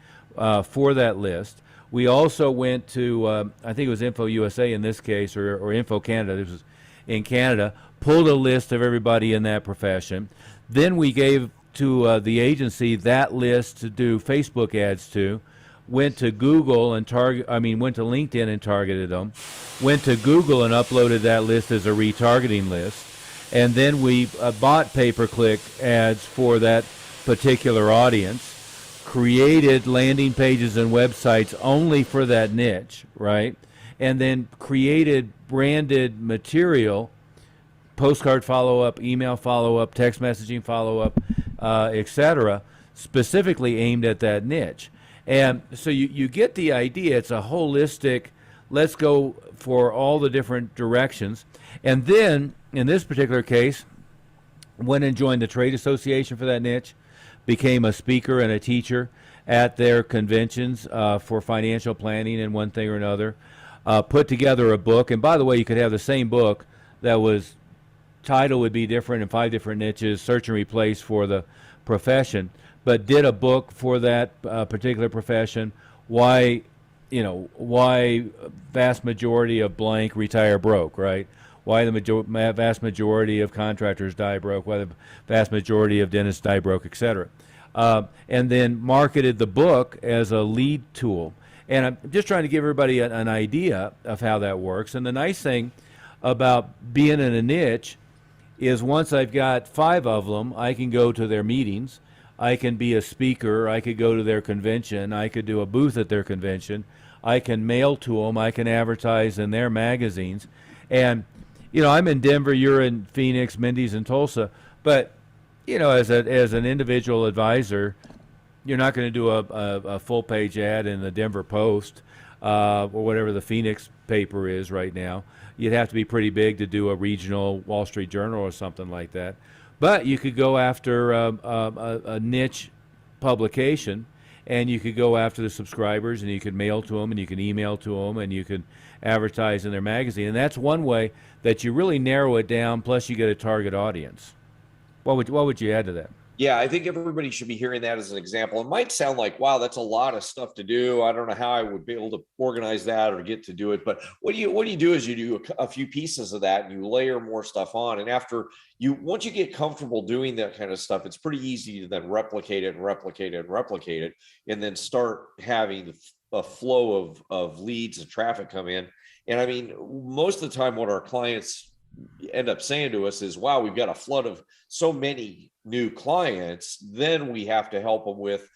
for that list. We also went to, I think it was Info USA in this case, or Info Canada, this was in Canada, pulled a list of everybody in that profession. Then we gave to the agency that list to do Facebook ads to. Went to Google and went to LinkedIn and targeted them. Went to Google and uploaded that list as a retargeting list. And then we bought pay-per-click ads for that particular audience, created landing pages and websites only for that niche, right? And then created branded material, postcard follow-up, email follow-up, text messaging follow-up, etc., specifically aimed at that niche. And so you get the idea. It's a holistic, let's go for all the different directions. And then, in this particular case, went and joined the trade association for that niche, became a speaker and a teacher at their conventions for financial planning and one thing or another, put together a book. And by the way, you could have the same book that was, title would be different in 5 different niches, search and replace for the profession, but did a book for that particular profession. Why vast majority of blank retire broke, right? Why the vast majority of contractors die broke, why the vast majority of dentists die broke, etc. And then marketed the book as a lead tool. And I'm just trying to give everybody an idea of how that works. And the nice thing about being in a niche is once I've got 5 of them, I can go to their meetings. I can be a speaker. I could go to their convention. I could do a booth at their convention. I can mail to them. I can advertise in their magazines. And, I'm in Denver. You're in Phoenix. Mindy's in Tulsa. But, as an individual advisor, you're not going to do a full page ad in the Denver Post or whatever the Phoenix paper is right now. You'd have to be pretty big to do a regional Wall Street Journal or something like that. But you could go after a niche publication, and you could go after the subscribers, and you could mail to them, and you can email to them, and you can advertise in their magazine. And that's one way that you really narrow it down, plus you get a target audience. What would you add to that? Yeah, I think everybody should be hearing that as an example. It might sound like, wow, that's a lot of stuff to do. I don't know how I would be able to organize that or get to do it. But what you do is you do a few pieces of that and you layer more stuff on. And once you get comfortable doing that kind of stuff, it's pretty easy to then replicate it and replicate it and replicate it, and then start having a flow of leads and traffic come in. And I mean, most of the time, what our clients end up saying to us is, wow, we've got a flood of so many new clients. Then we have to help them with,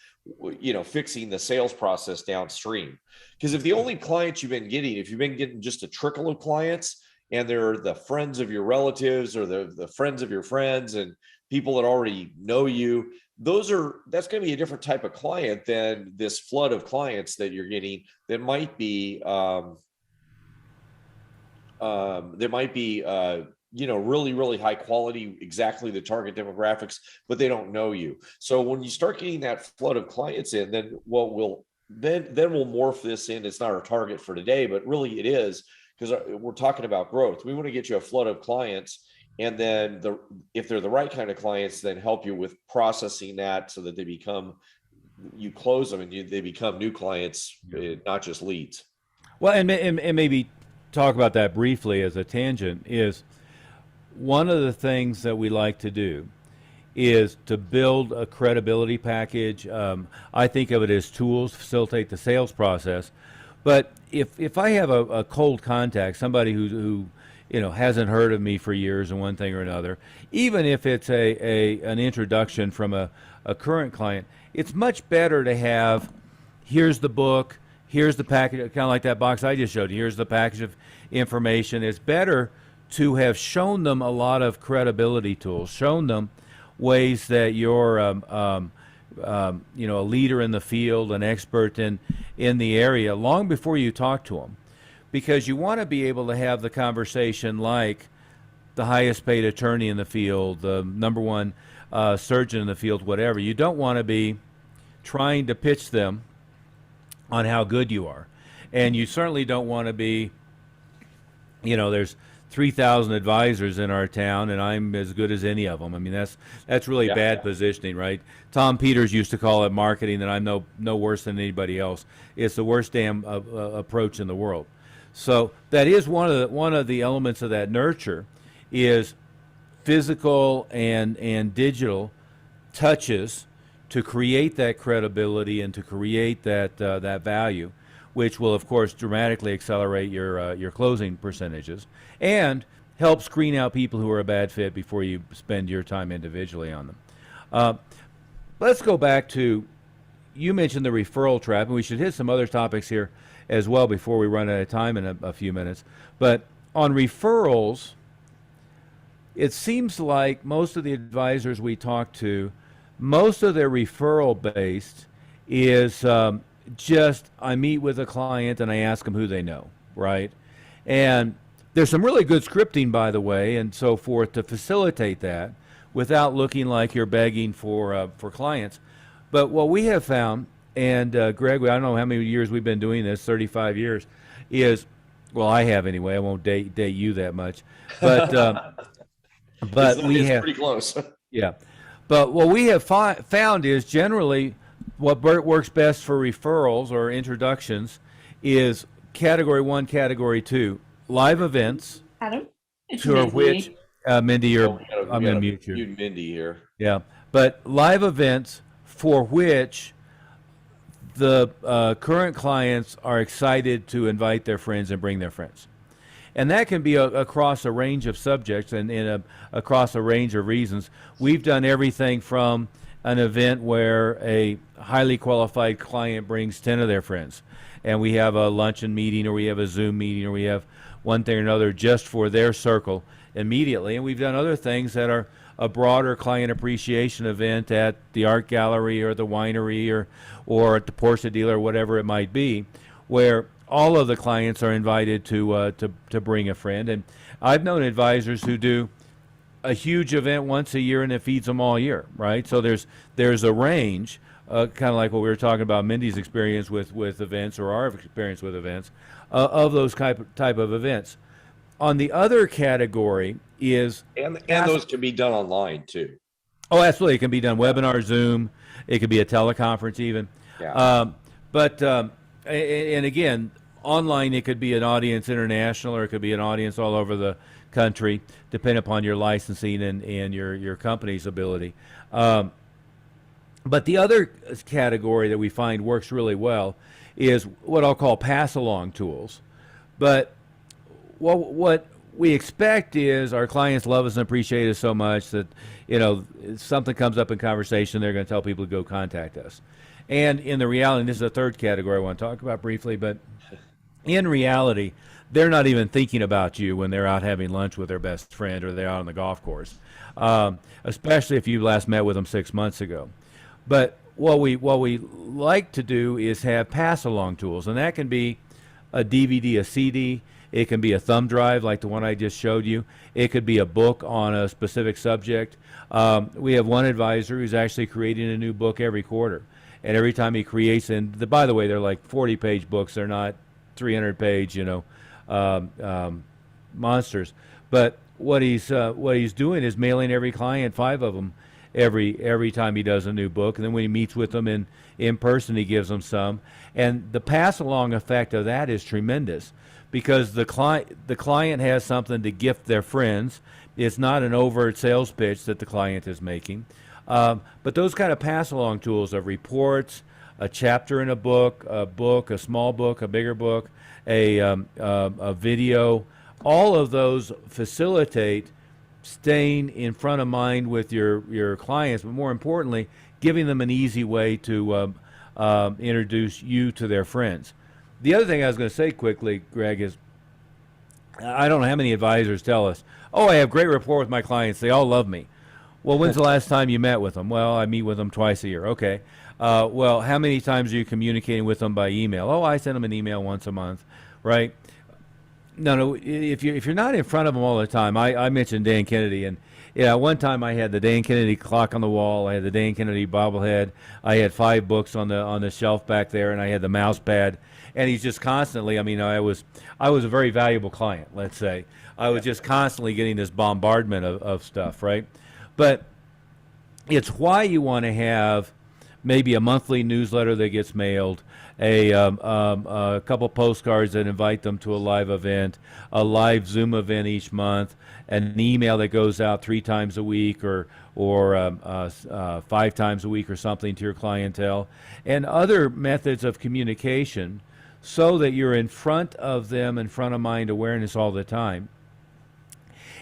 fixing the sales process downstream. Because if the only clients you've been getting just a trickle of clients, and they're the friends of your relatives or the friends of your friends and people that already know you, that's going to be a different type of client than this flood of clients that you're getting that might be really, really high quality, exactly the target demographics, but they don't know you. So when you start getting that flood of clients in, then we'll morph this in. It's not our target for today, but really it is, because we're talking about growth. We want to get you a flood of clients, and then if they're the right kind of clients, then help you with processing that so that you close them and they become new clients, not just leads. Well, and maybe talk about that briefly as a tangent. Is one of the things that we like to do is to build a credibility package. I think of it as tools to facilitate the sales process. But if I have a cold contact, somebody who hasn't heard of me for years in one thing or another, even if it's an introduction from a current client, it's much better to have, here's the book, here's the package, kind of like that box I just showed you, here's the package of information. It's better to have shown them a lot of credibility tools, shown them ways that you're a leader in the field, an expert in the area, long before you talk to them. Because you want to be able to have the conversation like the highest paid attorney in the field, the number one surgeon in the field, whatever. You don't want to be trying to pitch them on how good you are. And you certainly don't want to be, there's 3,000 advisors in our town, and I'm as good as any of them. I mean, that's really bad positioning, right? Tom Peters used to call it marketing that I'm no worse than anybody else. It's the worst damn approach in the world. So that is one of the elements of that nurture, is physical and digital touches to create that credibility and to create that value, which will, of course, dramatically accelerate your closing percentages and help screen out people who are a bad fit before you spend your time individually on them. Let's go back to, you mentioned the referral trap, and we should hit some other topics here as well before we run out of time in a few minutes. But on referrals, it seems like most of the advisors we talk to, most of their referral based is just, I meet with a client and I ask them who they know, right? And there's some really good scripting, by the way, and so forth to facilitate that without looking like you're begging for clients. But what we have found, and Greg, I don't know how many years we've been doing this, 35 years, is, well, I have anyway. I won't date you that much, but it's pretty close. Yeah, but what we have found is generally what works best for referrals or introductions is category 1, category 2, live events. Adam, to which Mindy, I'm going to mute you. Mute Mindy here. Yeah, but live events for which the current clients are excited to invite their friends and bring their friends. And that can be across a range of subjects and across a range of reasons. We've done everything from an event where a highly qualified client brings 10 of their friends, and we have a luncheon meeting, or we have a Zoom meeting, or we have one thing or another just for their circle immediately. And we've done other things that are a broader client appreciation event at the art gallery or the winery or at the Porsche dealer, whatever it might be, where all of the clients are invited to bring a friend. And I've known advisors who do a huge event once a year and it feeds them all year, right? So there's a range, kind of like what we were talking about, Mindy's experience with events, or our experience with events, of those type of events. On the other category is and those can be done online too. Oh, absolutely, it can be done webinar, Zoom, it could be a teleconference even. Yeah. And again, online it could be an audience international, or it could be an audience all over the country, depending upon your licensing and your company's ability. But the other category that we find works really well is what I'll call pass-along tools. But what we expect is our clients love us and appreciate us so much that, if something comes up in conversation, they're going to tell people to go contact us. And in the reality, and this is a third category I want to talk about briefly, but in reality, they're not even thinking about you when they're out having lunch with their best friend or they're out on the golf course, especially if you last met with them 6 months ago. But what we like to do is have pass-along tools, and that can be a DVD, a CD. It can be a thumb drive like the one I just showed you. It could be a book on a specific subject. We have one advisor who's actually creating a new book every quarter. And every time he creates, and by the way, they're like 40-page books. They're not 300-page, monsters. But what he's doing is mailing every client 5 of them every time he does a new book. And then when he meets with them in person, he gives them some. And the pass-along effect of that is tremendous, because the client has something to gift their friends. It's not an overt sales pitch that the client is making. But those kind of pass-along tools of reports, a chapter in a book, a small book, a bigger book, a video, all of those facilitate staying in front of mind with your clients, but more importantly, giving them an easy way to introduce you to their friends. The other thing I was going to say quickly, Greg, is I don't know how many advisors tell us, oh, I have great rapport with my clients. They all love me. Well, when's the last time you met with them? Well, I meet with them twice a year. Okay. Well, how many times are you communicating with them by email? Oh, I send them an email once a month, right? No. If you're not in front of them all the time, I mentioned Dan Kennedy, and one time I had the Dan Kennedy clock on the wall. I had the Dan Kennedy bobblehead. I had 5 books on the shelf back there, and I had the mouse pad. And he's just constantly. I was a very valuable client. Let's say I was just constantly getting this bombardment of stuff, right? But it's why you want to have maybe a monthly newsletter that gets mailed, a couple postcards that invite them to a live event, a live Zoom event each month, an email that goes out 3 times a week or 5 times a week or something to your clientele, and other methods of communication, so that you're in front of them, in front of mind awareness all the time.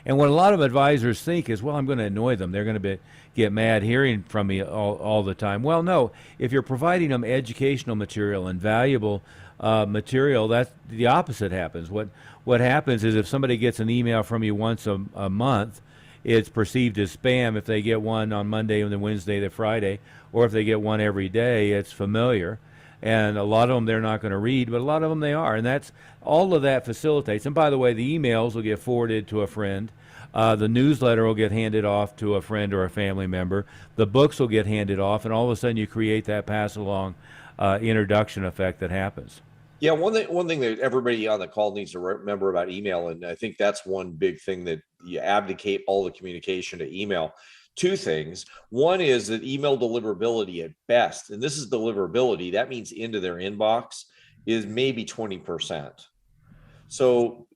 And what a lot of advisors think is, well, I'm going to annoy them. They're going to get mad hearing from me all the time. Well, no. If you're providing them educational material and valuable material, that's the opposite happens. What happens is if somebody gets an email from you once a month, it's perceived as spam. If they get one on Monday and then Wednesday to Friday, or if they get one every day, it's familiar. And a lot of them they're not going to read, but a lot of them they are. And that's all of that facilitates. And by the way, the emails will get forwarded to a friend. The newsletter will get handed off to a friend or a family member. The books will get handed off, and all of a sudden you create that pass-along introduction effect that happens. Yeah, one thing that everybody on the call needs to remember about email, and I think that's one big thing, that you abdicate all the communication to email. 2 things. One is that email deliverability at best, and this is deliverability, that means into their inbox, is maybe 20%. So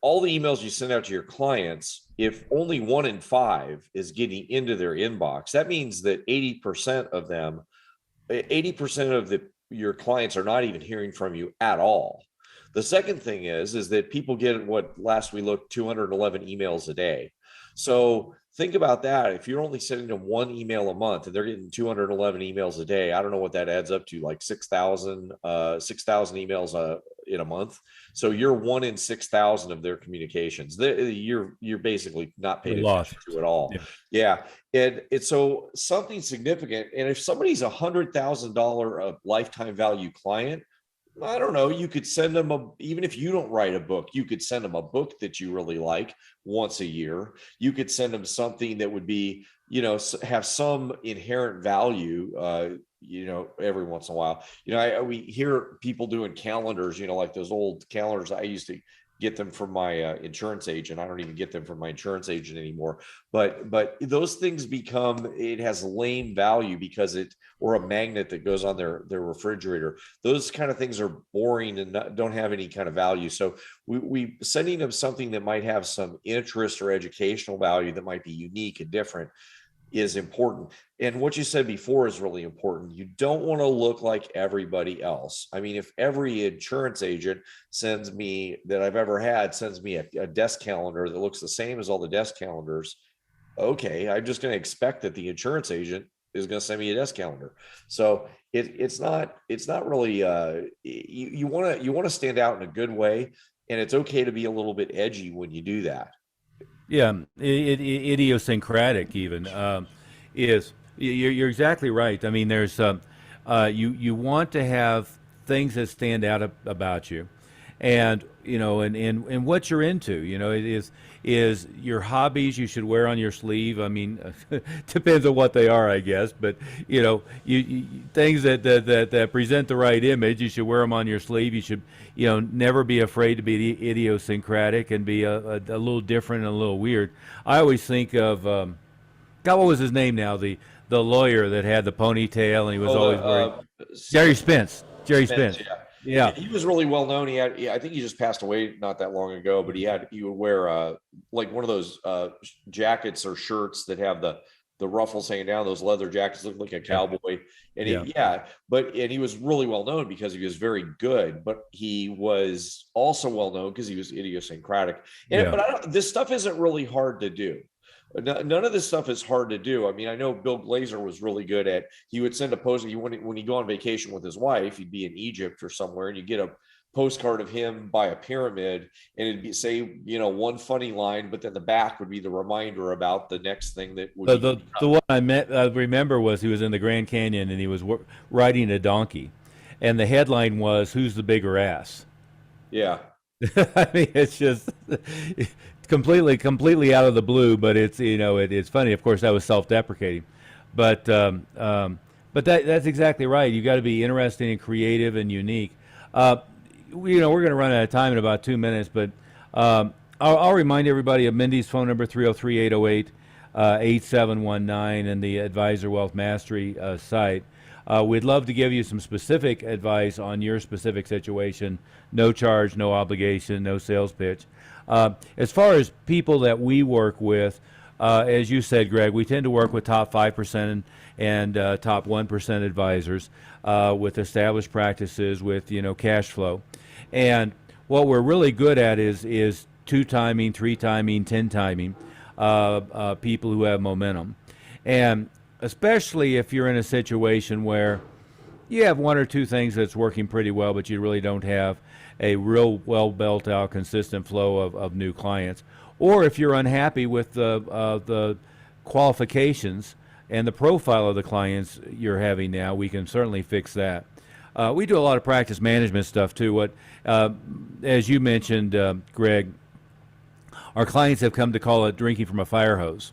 all the emails you send out to your clients, if only 1 in 5 is getting into their inbox, that means that 80% of them, 80% of your clients are not even hearing from you at all. The second thing is that people get, what last we looked, 211 emails a day. So think about that. If you're only sending them 1 email a month and they're getting 211 emails a day, I don't know what that adds up to, like 6,000 emails in a month. So you're 1 in 6,000 of their communications. You're basically not paid attention to at all. Yeah. And it's so something significant. And if somebody's $100,000 lifetime value client, I don't know, you could send them even if you don't write a book, you could send them a book that you really like once a year. You could send them something that would be, have some inherent value, every once in a while. We hear people doing calendars, like those old calendars. I used to get them from my insurance agent. I don't even get them from my insurance agent anymore. But those things it has lame value or a magnet that goes on their refrigerator. Those kind of things are boring and don't have any kind of value. So we sending them something that might have some interest or educational value that might be unique and different is important. And what you said before is really important. You don't want to look like everybody else. I mean, if every insurance agent that I've ever had sends me a desk calendar that looks the same as all the desk calendars, okay, I'm just going to expect that the insurance agent is going to send me a desk calendar. So it's not really, you want to stand out in a good way, and it's okay to be a little bit edgy when you do that. Yeah, idiosyncratic even you're exactly right. I mean, there's you want to have things that stand out about you, and and what you're into. It is your hobbies you should wear on your sleeve. I mean, depends on what they are, I guess. But you things that present the right image, you should wear them on your sleeve. You should never be afraid to be idiosyncratic and be a little different and a little weird. I always think of God, what was his name now? The lawyer that had the ponytail and he was always wearing Jerry Spence. Jerry Spence. Yeah. He was really well known. I think he just passed away not that long ago, but he would wear like one of those jackets or shirts that have the ruffles hanging down. Those leather jackets look like a cowboy. And he was really well known because he was very good, but he was also well known because he was idiosyncratic. But this stuff isn't really hard to do. None of this stuff is hard to do. I mean, I know Bill Glazer was really good at, he would send a post, when he'd go on vacation with his wife, he'd be in Egypt or somewhere, and you get a postcard of him by a pyramid, and it'd be say, one funny line, but then the back would be the reminder about the next thing that would the one I remember was he was in the Grand Canyon and he was riding a donkey, and the headline was, "Who's the bigger ass?" Yeah. I mean, it's just completely out of the blue, but it's it's funny. Of course, that was self-deprecating, but that's exactly right. You got to be interesting and creative and unique. We're going to run out of time in about 2 minutes, but I'll remind everybody of Mindy's phone number, 303-808-8719, and the Advisor Wealth Mastery site. We'd love to give you some specific advice on your specific situation. No charge, no obligation, no sales pitch. As far as people that we work with, as you said, Greg, we tend to work with top 5% and top 1% advisors with established practices with cash flow. And what we're really good at is 2-timing, 3-timing, 10-timing people who have momentum. And especially if you're in a situation where you have 1 or 2 things that's working pretty well, but you really don't have a real well built out consistent flow of new clients, or if you're unhappy with the qualifications and the profile of the clients you're having now, we can certainly fix that. We do a lot of practice management stuff too. As you mentioned, Greg, our clients have come to call it drinking from a fire hose.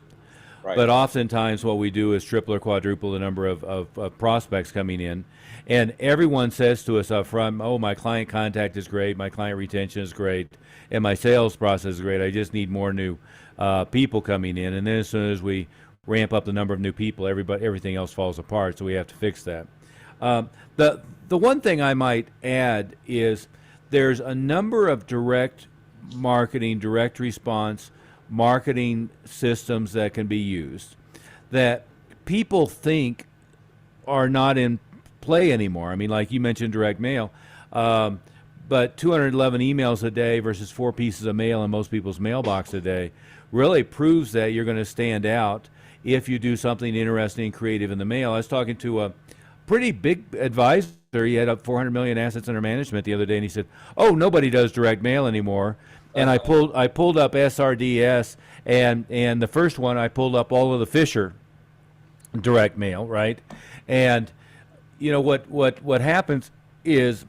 Right. But oftentimes what we do is triple or quadruple the number of prospects coming in. And everyone says to us up front, "Oh, my client contact is great, my client retention is great, and my sales process is great. I just need more new people coming in." And then as soon as we ramp up the number of new people, everything else falls apart, so we have to fix that. The one thing I might add is there's a number of direct marketing, direct response marketing systems that can be used that people think are not in play anymore. I mean, like you mentioned, direct mail, but 211 emails a day versus 4 pieces of mail in most people's mailbox a day really proves that you're going to stand out if you do something interesting and creative in the mail. I was talking to a pretty big advisor. He had up 400 million assets under management the other day, and he said, "Oh, nobody does direct mail anymore." And I pulled up SRDS, and the first one I pulled up all of the Fisher direct mail, right? And you know what happens is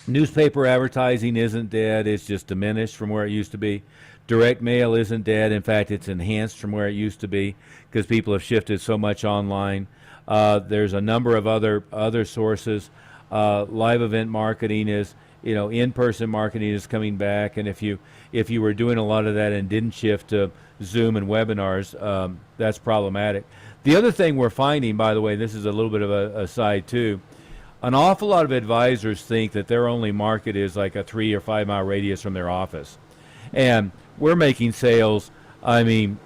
newspaper advertising isn't dead; it's just diminished from where it used to be. Direct mail isn't dead; in fact, it's enhanced from where it used to be because people have shifted so much online. There's a number of other sources. Live event marketing is, in-person marketing is coming back, and if you were doing a lot of that and didn't shift to Zoom and webinars, that's problematic. The other thing we're finding, by the way, this is a little bit of a side too, an awful lot of advisors think that their only market is like a 3 or 5 mile radius from their office, and we're making sales. I mean,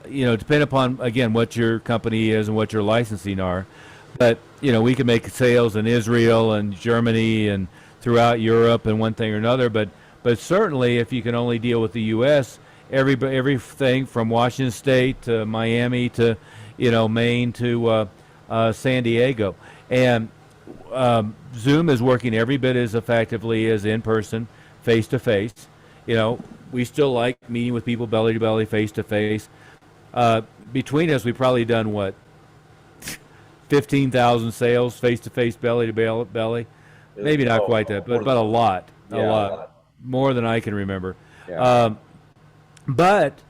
depending upon, again, what your company is and what your licensing are. But, we can make sales in Israel and Germany and throughout Europe and one thing or another. But certainly if you can only deal with the U.S., everything from Washington State to Miami to, Maine to San Diego. And Zoom is working every bit as effectively as in-person, face-to-face. We still like meeting with people belly to belly, face-to-face. Between us, we've probably done 15,000 sales face-to-face, belly to belly. Maybe not quite that, but a lot, a lot more than I can remember. Yeah. But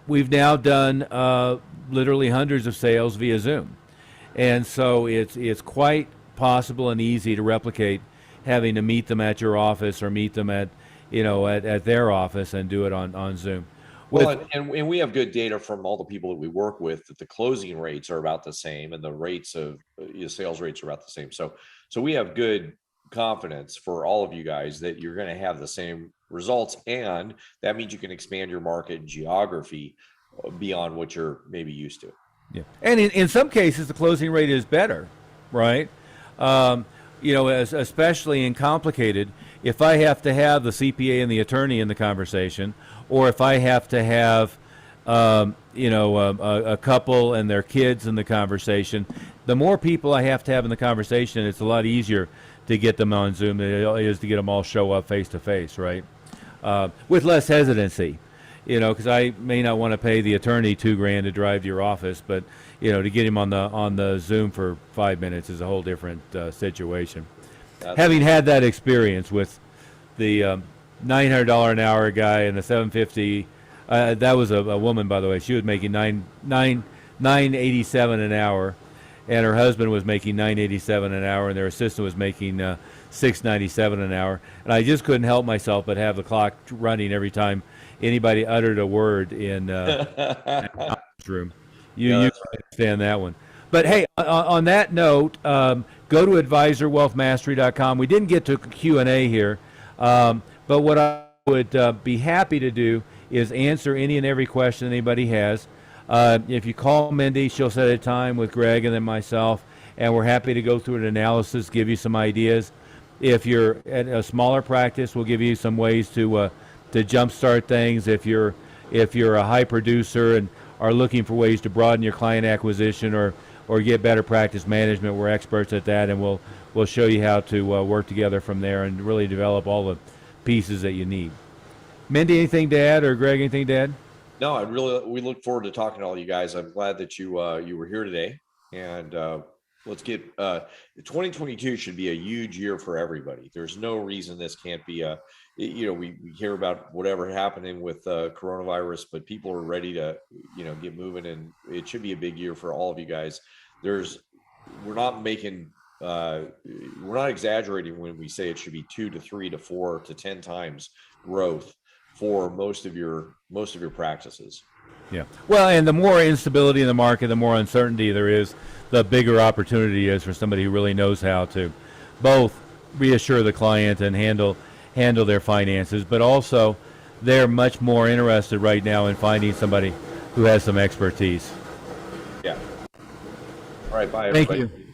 we've now done literally hundreds of sales via Zoom, and so it's quite possible and easy to replicate having to meet them at your office or meet them at their office and do it on Zoom. Well, and we have good data from all the people that we work with that the closing rates are about the same, and the rates of sales rates are about the same. So we have good confidence for all of you guys that you're going to have the same results, and that means you can expand your market geography beyond what you're maybe used to. Yeah, and in some cases the closing rate is better, right? Especially in complicated. If I have to have the CPA and the attorney in the conversation, or if I have to have, a couple and their kids in the conversation, the more people I have to have in the conversation, it's a lot easier to get them on Zoom than it is to get them all show up face to face, right? With less hesitancy, because I may not want to pay the attorney $2,000 to drive to your office, but to get him on the Zoom for 5 minutes is a whole different situation. Having had that experience with the $900 an hour guy and the $750, that was a woman, by the way. She was making $987 an hour, and her husband was making $987 an hour, and their assistant was making $697 an hour. And I just couldn't help myself but have the clock running every time anybody uttered a word in the room. You understand that one. But hey, on that note, go to advisorwealthmastery.com. We didn't get to Q&A here, but what I would be happy to do is answer any and every question anybody has. If you call Mindy, she'll set a time with Greg and then myself, and we're happy to go through an analysis, give you some ideas. If you're at a smaller practice, we'll give you some ways to jumpstart things. If you're a high producer and are looking for ways to broaden your client acquisition or get better practice management, we're experts at that, and we'll show you how to work together from there and really develop all the pieces that you need. Mindy, anything to add, or Greg, anything to add? No, we look forward to talking to all you guys. I'm glad that you were here today, and let's get 2022 should be a huge year for everybody. There's no reason this can't be we hear about whatever happening with coronavirus, but people are ready to get moving, and it should be a big year for all of you guys. We're not exaggerating when we say it should be 2 to 3 to 4 to 10 times growth for most of your practices. Yeah. Well, and the more instability in the market, the more uncertainty there is, the bigger opportunity is for somebody who really knows how to both reassure the client and handle their finances, but also they're much more interested right now in finding somebody who has some expertise. Yeah. All right. Bye, everybody. Thank you.